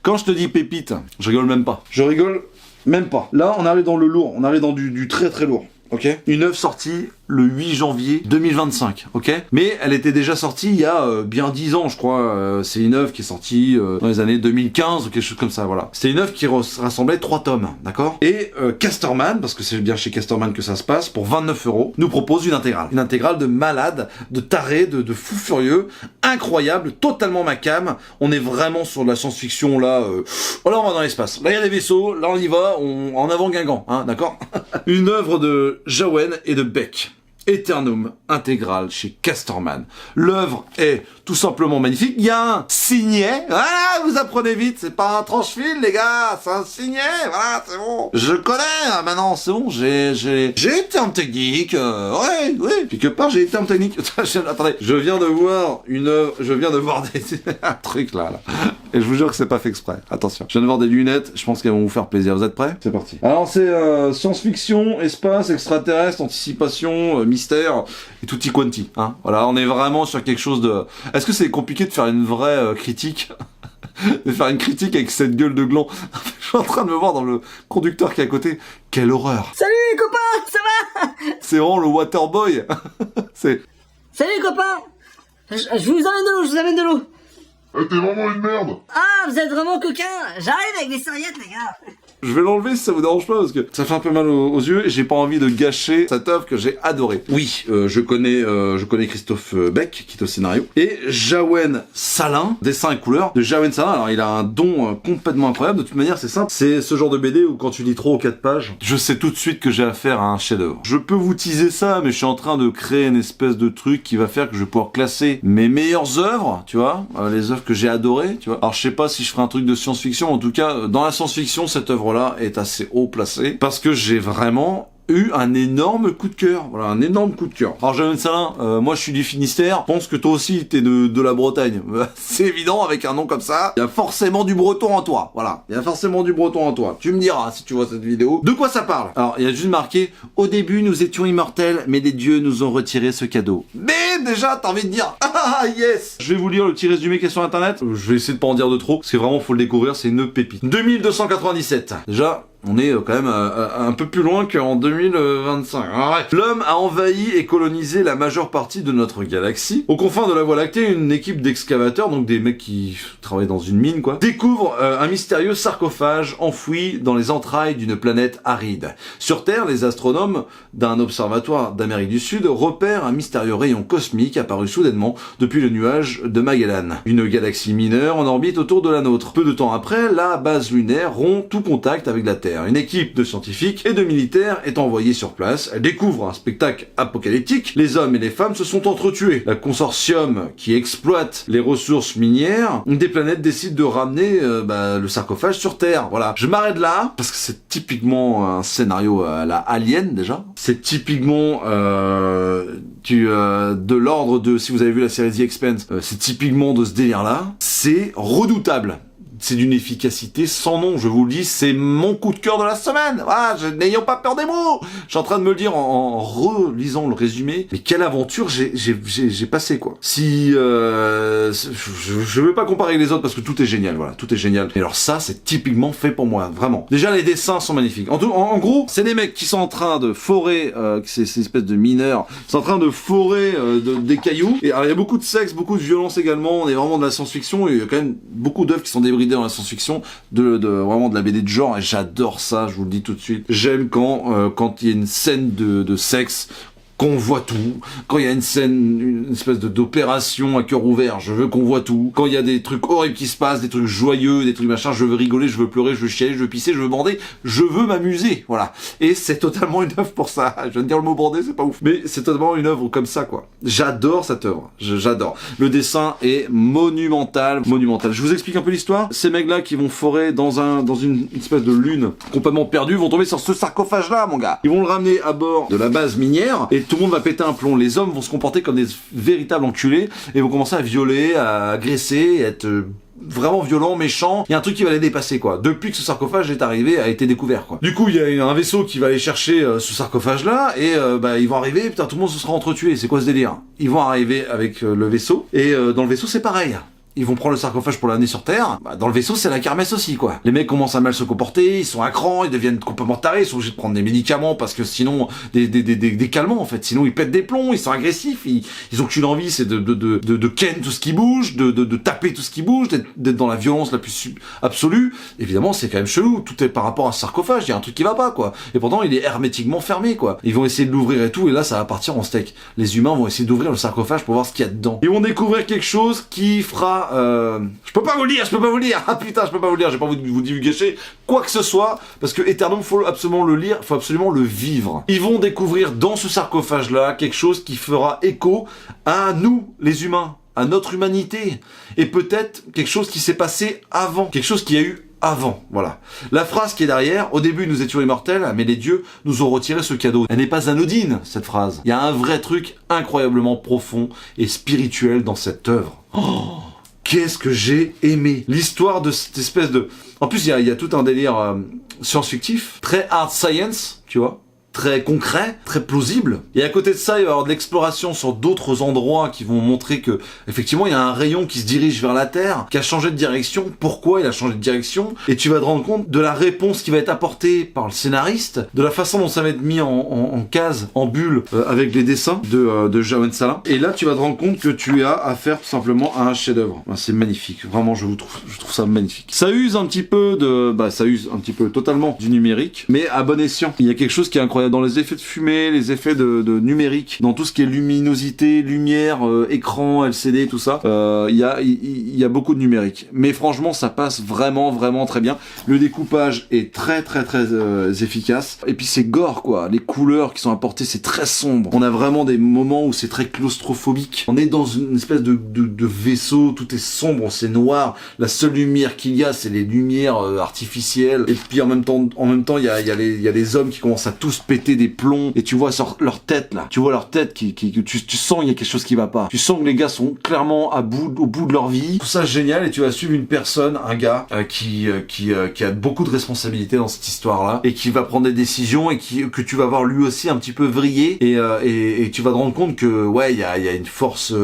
Quand je te dis pépite, je rigole même pas. Je rigole même pas. Là, on arrive dans le lourd, on arrive dans du très très lourd. Ok. Une œuvre sortie le 8 janvier 2025, ok. Mais elle était déjà sortie il y a bien 10 ans, je crois. C'est une œuvre qui est sortie dans les années 2015 ou quelque chose comme ça, voilà. C'est une œuvre qui rassemblait 3 tomes, d'accord. Et Casterman, parce que c'est bien chez Casterman que ça se passe, pour 29 €, nous propose une intégrale. Une intégrale de malade, de taré, de fou furieux, incroyable, totalement ma cam. On est vraiment sur de la science-fiction, là. Là, on va dans l'espace. Là, il y a des vaisseaux, là, on y va, en avant Guingamp, hein, d'accord. Une œuvre de Jawen et de Beck. Eternum intégrale chez Casterman. L'œuvre est tout simplement magnifique. Il y a un signet. Voilà, vous apprenez vite. C'est pas un tranche-fil, les gars. C'est un signet. Voilà, c'est bon. Je connais. Maintenant, c'est bon. J'ai été en technique. Ouais. Quelque part, j'ai été en technique. Attendez. Je viens de voir une œuvre. Je viens de voir un truc là. Et je vous jure que c'est pas fait exprès. Attention. Je viens de voir des lunettes. Je pense qu'elles vont vous faire plaisir. Vous êtes prêts? C'est parti. Alors, c'est science-fiction, espace, extraterrestre, anticipation, mystère et tutti quanti. Hein, voilà, on est vraiment sur quelque chose de... Est-ce que c'est compliqué de faire une vraie critique? De faire une critique avec cette gueule de gland? Je suis en train de me voir dans le conducteur qui est à côté. Quelle horreur! Salut les copains, ça va? C'est vraiment le Waterboy. C'est... Salut les copains. Je vous amène de l'eau, t'es vraiment une merde. Ah, vous êtes vraiment coquins. J'arrive avec des serviettes, les gars. Je vais l'enlever si ça vous dérange pas, parce que ça fait un peu mal aux yeux et j'ai pas envie de gâcher cette œuvre que j'ai adorée. Oui, je connais Christophe Beck, qui est au scénario, et Jawen Salin, dessin et couleur de Jawen Salin. Alors il a un don complètement incroyable. De toute manière, c'est simple. C'est ce genre de BD où quand tu lis 3 ou 4 pages, je sais tout de suite que j'ai affaire à un chef-d'œuvre. Je peux vous teaser ça, mais je suis en train de créer une espèce de truc qui va faire que je vais pouvoir classer mes meilleures œuvres, tu vois, les œuvres que j'ai adorées, tu vois. Alors je sais pas si je ferai un truc de science-fiction, en tout cas, dans la science-fiction, cette œuvre là est assez haut placée parce que j'ai vraiment eu un énorme coup de cœur. Voilà, un énorme coup de cœur. Alors Jamel Salin, moi je suis du Finistère, je pense que toi aussi t'es de la Bretagne. C'est évident, avec un nom comme ça, il y a forcément du breton en toi. Voilà, il y a forcément du breton en toi. Tu me diras si tu vois cette vidéo. De quoi ça parle? Alors, il y a juste marqué, au début nous étions immortels, mais les dieux nous ont retiré ce cadeau. Mais déjà, t'as envie de dire, ah yes! Je vais vous lire le petit résumé qui est sur internet. Je vais essayer de pas en dire de trop, parce que vraiment faut le découvrir, c'est une pépite. 2297. Déjà, on est quand même un peu plus loin qu'en 2025. Ouais. L'homme a envahi et colonisé la majeure partie de notre galaxie. Aux confins de la Voie lactée, une équipe d'excavateurs, donc des mecs qui travaillent dans une mine, quoi, découvre un mystérieux sarcophage enfoui dans les entrailles d'une planète aride. Sur Terre, les astronomes d'un observatoire d'Amérique du Sud repèrent un mystérieux rayon cosmique apparu soudainement depuis le nuage de Magellan, une galaxie mineure en orbite autour de la nôtre. Peu de temps après, la base lunaire rompt tout contact avec la Terre. Une équipe de scientifiques et de militaires est envoyée sur place. Elle découvre un spectacle apocalyptique. Les hommes et les femmes se sont entretués. Le consortium qui exploite les ressources minières des planètes décide de ramener le sarcophage sur Terre. Voilà. Je m'arrête là parce que c'est typiquement un scénario à la Alien déjà. C'est typiquement de l'ordre de, si vous avez vu la série The Expanse, c'est typiquement de ce délire-là. C'est redoutable. C'est d'une efficacité sans nom, je vous le dis, c'est mon coup de cœur de la semaine. Voilà, n'ayons pas peur des mots. Je suis en train de me le dire en relisant le résumé. Mais quelle aventure j'ai passé, quoi. Si je veux pas comparer les autres parce que tout est génial, voilà, tout est génial. Mais alors ça, c'est typiquement fait pour moi, vraiment. Déjà, les dessins sont magnifiques. En gros, c'est des mecs qui sont en train de forer, c'est une espèce de mineurs, ils sont en train de forer des cailloux. Et alors, il y a beaucoup de sexe, beaucoup de violence également. On est vraiment de la science-fiction et il y a quand même beaucoup d'œuvres qui sont débridées dans la science-fiction, vraiment de la BD de genre, et j'adore ça, je vous le dis tout de suite. J'aime quand il y a une scène de sexe, qu'on voit tout. Quand il y a une scène, une espèce d'opération à cœur ouvert, je veux qu'on voit tout. Quand il y a des trucs horribles qui se passent, des trucs joyeux, des trucs machin, je veux rigoler, je veux pleurer, je veux chialer, je veux pisser, je veux bander, je veux m'amuser, voilà. Et c'est totalement une œuvre pour ça. Je viens de dire le mot bander, c'est pas ouf. Mais c'est totalement une œuvre comme ça, quoi. J'adore cette œuvre. J'adore. Le dessin est monumental. Je vous explique un peu l'histoire. Ces mecs-là qui vont forer dans une espèce de lune complètement perdue vont tomber sur ce sarcophage-là, mon gars. Ils vont le ramener à bord de la base minière et tout le monde va péter un plomb. Les hommes vont se comporter comme des véritables enculés et vont commencer à violer, à agresser, à être vraiment violents, méchants. Il y a un truc qui va les dépasser, quoi. Depuis que ce sarcophage est arrivé, a été découvert, quoi. Du coup, il y a un vaisseau qui va aller chercher ce sarcophage-là et ils vont arriver, putain, tout le monde se sera entretué. C'est quoi ce délire? Ils vont arriver avec le vaisseau et dans le vaisseau, c'est pareil. Ils vont prendre le sarcophage pour l'amener sur Terre. Dans le vaisseau, c'est la kermesse aussi, quoi. Les mecs commencent à mal se comporter, ils sont à cran, ils deviennent complètement tarés, ils sont obligés de prendre des médicaments parce que sinon, des calmants, en fait. Sinon, ils pètent des plombs, ils sont agressifs, ils ont qu'une envie, c'est de ken tout ce qui bouge, de taper tout ce qui bouge, d'être dans la violence la plus absolue. Évidemment, c'est quand même chelou. Tout est par rapport à ce sarcophage, il y a un truc qui va pas, quoi. Et pourtant, il est hermétiquement fermé, quoi. Ils vont essayer de l'ouvrir et tout, et là, ça va partir en steak. Les humains vont essayer d'ouvrir le sarcophage pour voir ce qu'il y a dedans. Ils vont découvrir quelque chose qui fera je peux pas vous le dire, ah putain, je peux pas vous le dire, j'ai pas envie de vous divulguer quoi que ce soit, parce que Eternum, faut absolument le lire, faut absolument le vivre. Ils vont découvrir dans ce sarcophage-là quelque chose qui fera écho à nous, les humains, à notre humanité, et peut-être quelque chose qui s'est passé avant, quelque chose qui a eu avant, voilà. La phrase qui est derrière, au début nous étions immortels, mais les dieux nous ont retiré ce cadeau. Elle n'est pas anodine, cette phrase. Il y a un vrai truc incroyablement profond et spirituel dans cette œuvre. Oh, qu'est-ce que j'ai aimé l'histoire de cette espèce de... En plus, il y a tout un délire science-fictif, très hard science, tu vois, très concret, très plausible. Et à côté de ça, il va y avoir de l'exploration sur d'autres endroits qui vont montrer que, effectivement, il y a un rayon qui se dirige vers la Terre, qui a changé de direction. Pourquoi il a changé de direction? Et tu vas te rendre compte de la réponse qui va être apportée par le scénariste, de la façon dont ça va être mis en case, en bulle, avec les dessins de Jamel Salin. Et là, tu vas te rendre compte que tu as affaire tout simplement à un chef-d'œuvre. Ben, c'est magnifique. Vraiment, je trouve ça magnifique. Ça use un petit peu totalement du numérique, mais à bon escient. Il y a quelque chose qui est incroyable dans les effets de fumée, les effets de numérique, dans tout ce qui est luminosité, lumière, écran, LCD, tout ça. Il y a beaucoup de numérique. Mais franchement, ça passe vraiment très bien. Le découpage est très efficace. Et puis c'est gore, quoi. Les couleurs qui sont apportées, c'est très sombre. On a vraiment des moments où c'est très claustrophobique. On est dans une espèce de vaisseau, tout est sombre, c'est noir. La seule lumière qu'il y a, c'est les lumières artificielles. Et puis en même temps, il y a les hommes qui commencent à tous péter péter des plombs, et tu vois leur tête là, tu vois leur tête tu sens qu'il y a quelque chose qui va pas. Tu sens que les gars sont clairement au bout de leur vie. Tout ça génial, et tu vas suivre une personne, un gars qui a beaucoup de responsabilités dans cette histoire-là, et qui va prendre des décisions, et que tu vas voir lui aussi un petit peu vriller, et tu vas te rendre compte que ouais, il y a une force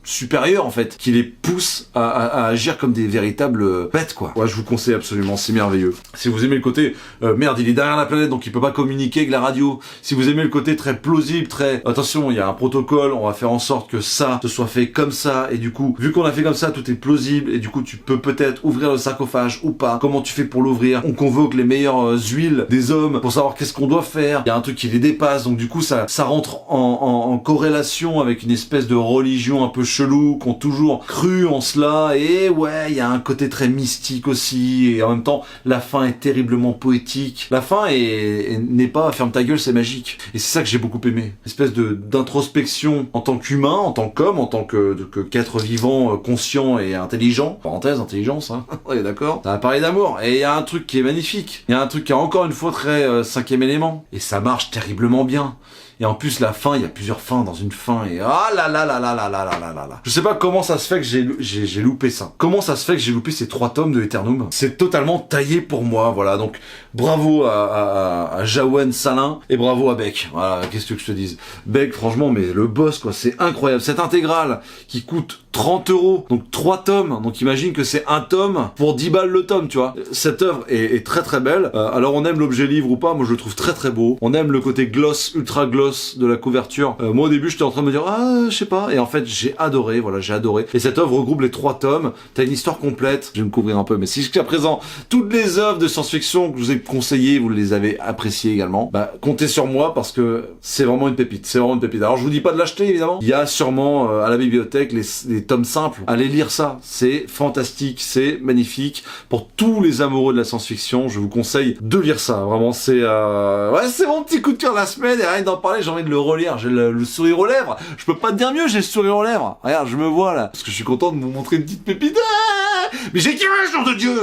supérieur en fait, qui les pousse à agir comme des véritables bêtes quoi. Ouais, je vous conseille absolument, c'est merveilleux. Si vous aimez le côté merde, il est derrière la planète donc il peut pas communiquer avec la radio. Si vous aimez le côté très plausible, très attention, il y a un protocole, on va faire en sorte que ça se soit fait comme ça, et du coup, vu qu'on a fait comme ça, tout est plausible, et du coup tu peux peut-être ouvrir le sarcophage ou pas. Comment tu fais pour l'ouvrir? On convoque les meilleures huiles des hommes pour savoir qu'est-ce qu'on doit faire. Il y a un truc qui les dépasse, donc du coup ça rentre en corrélation avec une espèce de religion un peu chelous, qui ont toujours cru en cela, et ouais, il y a un côté très mystique aussi, et en même temps, la fin est terriblement poétique. La fin n'est pas ferme ta gueule, c'est magique. Et c'est ça que j'ai beaucoup aimé. Une espèce d'introspection en tant qu'humain, en tant qu'homme, en tant qu'être vivant, conscient et intelligent. Parenthèse, intelligence, hein. Ouais, d'accord. Ça va parler d'amour. Et il y a un truc qui est magnifique. Il y a un truc qui est encore une fois très cinquième élément. Et ça marche terriblement bien. Et en plus, la fin, il y a plusieurs fins dans une fin, et ah là là là là là là là là là là. Je sais pas comment ça se fait que j'ai loupé ça. Comment ça se fait que j'ai loupé ces 3 tomes de Eternum? C'est totalement taillé pour moi, voilà. Donc, bravo à Jawen Salin, et bravo à Beck. Voilà, qu'est-ce que je te dise? Beck, franchement, mais le boss, quoi, c'est incroyable. Cette intégrale, qui coûte 30 €, donc 3 tomes, donc imagine que c'est un tome pour 10 balles le tome, tu vois. Cette œuvre est très très belle. Alors, on aime l'objet livre ou pas, moi je le trouve très très beau. On aime le côté gloss, ultra gloss de la couverture. Moi au début j'étais en train de me dire je sais pas, et en fait j'ai adoré, voilà, j'ai adoré. Et cette œuvre regroupe les 3 tomes, t'as une histoire complète, je vais me couvrir un peu, mais si jusqu'à présent toutes les œuvres de science-fiction que je vous ai conseillées, vous les avez appréciées également, bah comptez sur moi parce que c'est vraiment une pépite, c'est vraiment une pépite. Alors je vous dis pas de l'acheter évidemment, il y a sûrement à la bibliothèque les tomes simples, allez lire ça, c'est fantastique, c'est magnifique. Pour tous les amoureux de la science-fiction, je vous conseille de lire ça, vraiment c'est ouais, c'est mon petit coup de cœur de la semaine, et rien d'en parler, j'ai envie de le relire, j'ai le sourire aux lèvres. Je peux pas te dire mieux, j'ai le sourire aux lèvres. Regarde, je me vois là, parce que je suis content de vous montrer une petite pépite. Mais j'ai kiffé, nom de Dieu.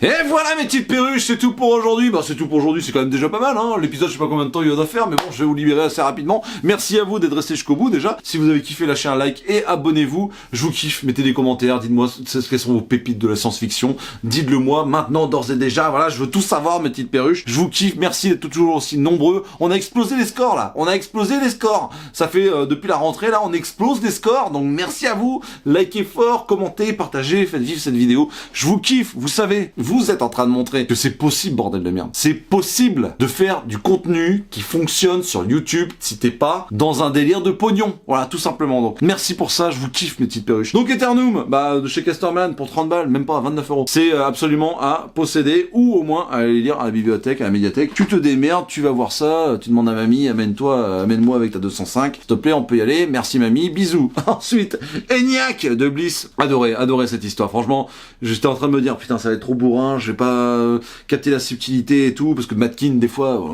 Et voilà mes petites perruches, c'est tout pour aujourd'hui. Bah c'est tout pour aujourd'hui, c'est quand même déjà pas mal, hein. L'épisode, je sais pas combien de temps il va faire, mais bon, je vais vous libérer assez rapidement. Merci à vous d'être restés jusqu'au bout déjà. Si vous avez kiffé, lâchez un like et abonnez-vous. Je vous kiffe, mettez des commentaires, dites-moi quelles sont vos pépites de la science-fiction. Dites-le moi maintenant, d'ores et déjà. Voilà, je veux tout savoir, mes petites perruches. Je vous kiffe, merci d'être toujours aussi nombreux. On a explosé les scores là. On a explosé les scores. Ça fait depuis la rentrée là, on explose les scores. Donc merci à vous. Likez fort, commentez, partagez, faites vivre cette vidéo. Je vous kiffe. Vous savez, vous êtes en train de montrer que c'est possible, bordel de merde. C'est possible de faire du contenu qui fonctionne sur YouTube si t'es pas dans un délire de pognon. Voilà, tout simplement. Donc merci pour ça. Je vous kiffe, mes petites perruches. Donc Eternum, bah de chez Casterman pour 30 balles, même pas à 29 €. C'est absolument à posséder, ou au moins à aller lire à la bibliothèque, à la médiathèque. Tu te démerdes, tu vas voir ça, tu demandes à mamie, amène-moi avec ta 205, s'il te plaît, on peut y aller, merci mamie, bisous. Ensuite, ENIAC de Bliss, adoré cette histoire, franchement, j'étais en train de me dire, putain, ça va être trop bourrin, je vais pas capter la subtilité et tout, parce que Matkin, des fois,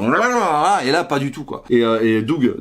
et là, pas du tout, quoi. Et Doug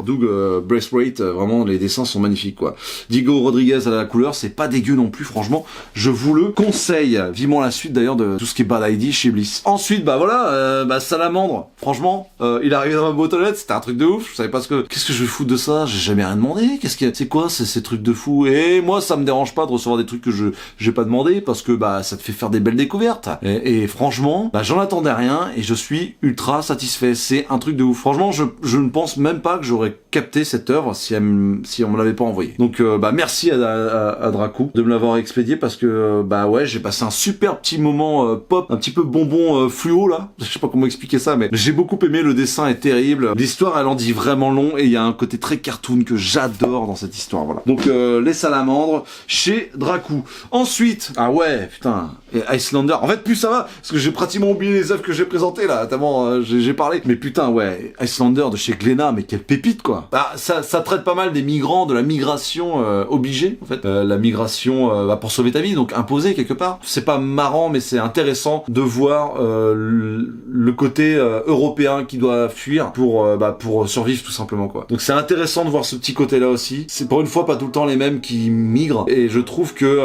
Braithwaite, vraiment, les dessins sont magnifiques, quoi. Diego Rodriguez à la couleur, c'est pas dégueu non plus, franchement, je vous le conseille, vivement la suite d'ailleurs de tout ce qui est Bad ID chez Bliss. Ensuite, bah voilà, Salamandre, franchement, il est arrivé dans ma boîte aux lettres, c'était un truc de ouf, je savais pas qu'est-ce que je vais foutre de ça, j'ai jamais rien demandé, c'est quoi ces trucs de fou? Et moi ça me dérange pas de recevoir des trucs que j'ai pas demandé, parce que bah ça te fait faire des belles découvertes, et franchement bah j'en attendais rien et je suis ultra satisfait, c'est un truc de ouf. Franchement je ne pense même pas que j'aurais capté cette œuvre si on me l'avait pas envoyé. Donc bah merci à Dracou de me l'avoir expédié, parce que bah ouais, j'ai passé un super petit moment pop, un petit peu bonbon fluo là, je sais pas comment expliquer ça, mais j'ai beaucoup aimé, le dessin est terrible, l'histoire elle en dit vraiment long, et il y a un côté très cartoon que j'adore dans cette histoire, voilà. Donc les salamandres chez Dracou. Ensuite, ah ouais, putain, et Icelander, en fait plus ça va, parce que j'ai pratiquement oublié les œuvres que j'ai présentées là, tellement j'ai parlé, mais putain ouais, Icelander de chez Glénat, mais quelle pépite quoi. Ah, ça traite pas mal des migrants, de la migration obligée, en fait, la migration pour sauver ta vie, donc imposée quelque part. C'est pas marrant, mais c'est intéressant de voir le côté européen qui doit fuir pour survivre tout simplement quoi. Donc c'est intéressant de voir ce petit côté là aussi. C'est pour une fois pas tout le temps les mêmes qui migrent, et je trouve que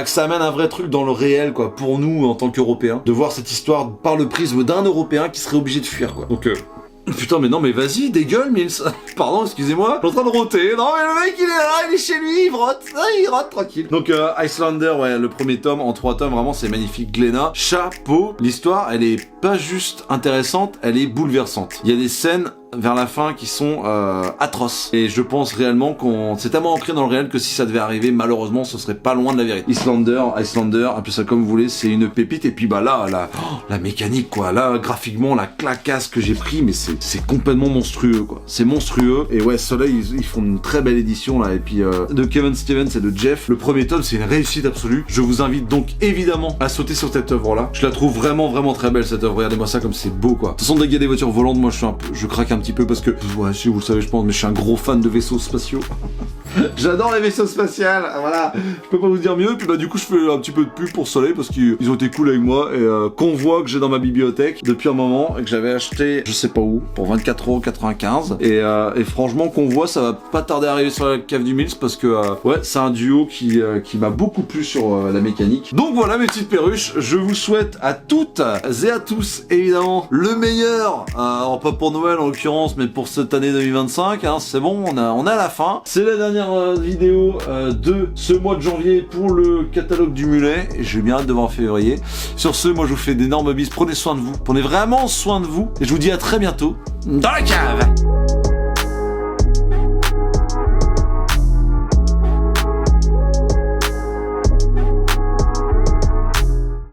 ça amène un vrai truc dans le réel quoi, pour nous en tant qu'Européens, de voir cette histoire par le prisme d'un Européen qui serait obligé de fuir quoi. Donc Putain, mais non, mais vas-y, dégueule, Mills. Pardon, excusez-moi. Je suis en train de roter. Non, mais le mec, il est là, il est chez lui, il rote. Ah, il rote, tranquille. Donc, Icelander, ouais, le premier tome, en 3 tomes, vraiment, c'est magnifique. Glénat, chapeau. L'histoire, elle est pas juste intéressante, elle est bouleversante. Il y a des scènes vers la fin qui sont atroces. Et je pense réellement qu'on c'est tellement ancré dans le réel que si ça devait arriver, malheureusement, ce serait pas loin de la vérité. Icelander, appelez ça comme vous voulez, c'est une pépite. Et puis bah là, la mécanique, quoi. Là, graphiquement, la clacasse que j'ai pris, mais c'est complètement monstrueux, quoi. C'est monstrueux. Et ouais, Soleil, ils font une très belle édition, là. Et puis, de Kevin Stevens et de Jeff, le premier tome, c'est une réussite absolue. Je vous invite donc évidemment à sauter sur cette œuvre-là. Je la trouve vraiment, vraiment très belle, cette œuvre. Regardez-moi ça comme c'est beau, quoi. De toute façon, dès qu'il y a des voitures volantes, moi, je craque un petit peu parce que, ouais, si vous le savez, je pense, mais je suis un gros fan de vaisseaux spatiaux. J'adore les vaisseaux spatiaux, voilà. Je peux pas vous dire mieux. Puis bah du coup, je fais un petit peu de pub pour Soleil parce qu'ils ont été cool avec moi et Convoi que j'ai dans ma bibliothèque depuis un moment et que j'avais acheté, je sais pas où, pour 24,95 €. Et franchement, Convoi, ça va pas tarder à arriver sur la cave du Mills parce que ouais, c'est un duo qui m'a beaucoup plu sur la mécanique. Donc voilà mes petites perruches, je vous souhaite à toutes et à tous évidemment le meilleur. Alors pas pour Noël en l'occurrence, mais pour cette année 2025. Hein, c'est bon, on est à la fin. C'est la dernière vidéo de ce mois de janvier pour le catalogue du mulet et j'ai bien hâte de voir en février. Sur ce, moi je vous fais d'énormes bises, prenez soin de vous, prenez vraiment soin de vous et je vous dis à très bientôt dans la cave.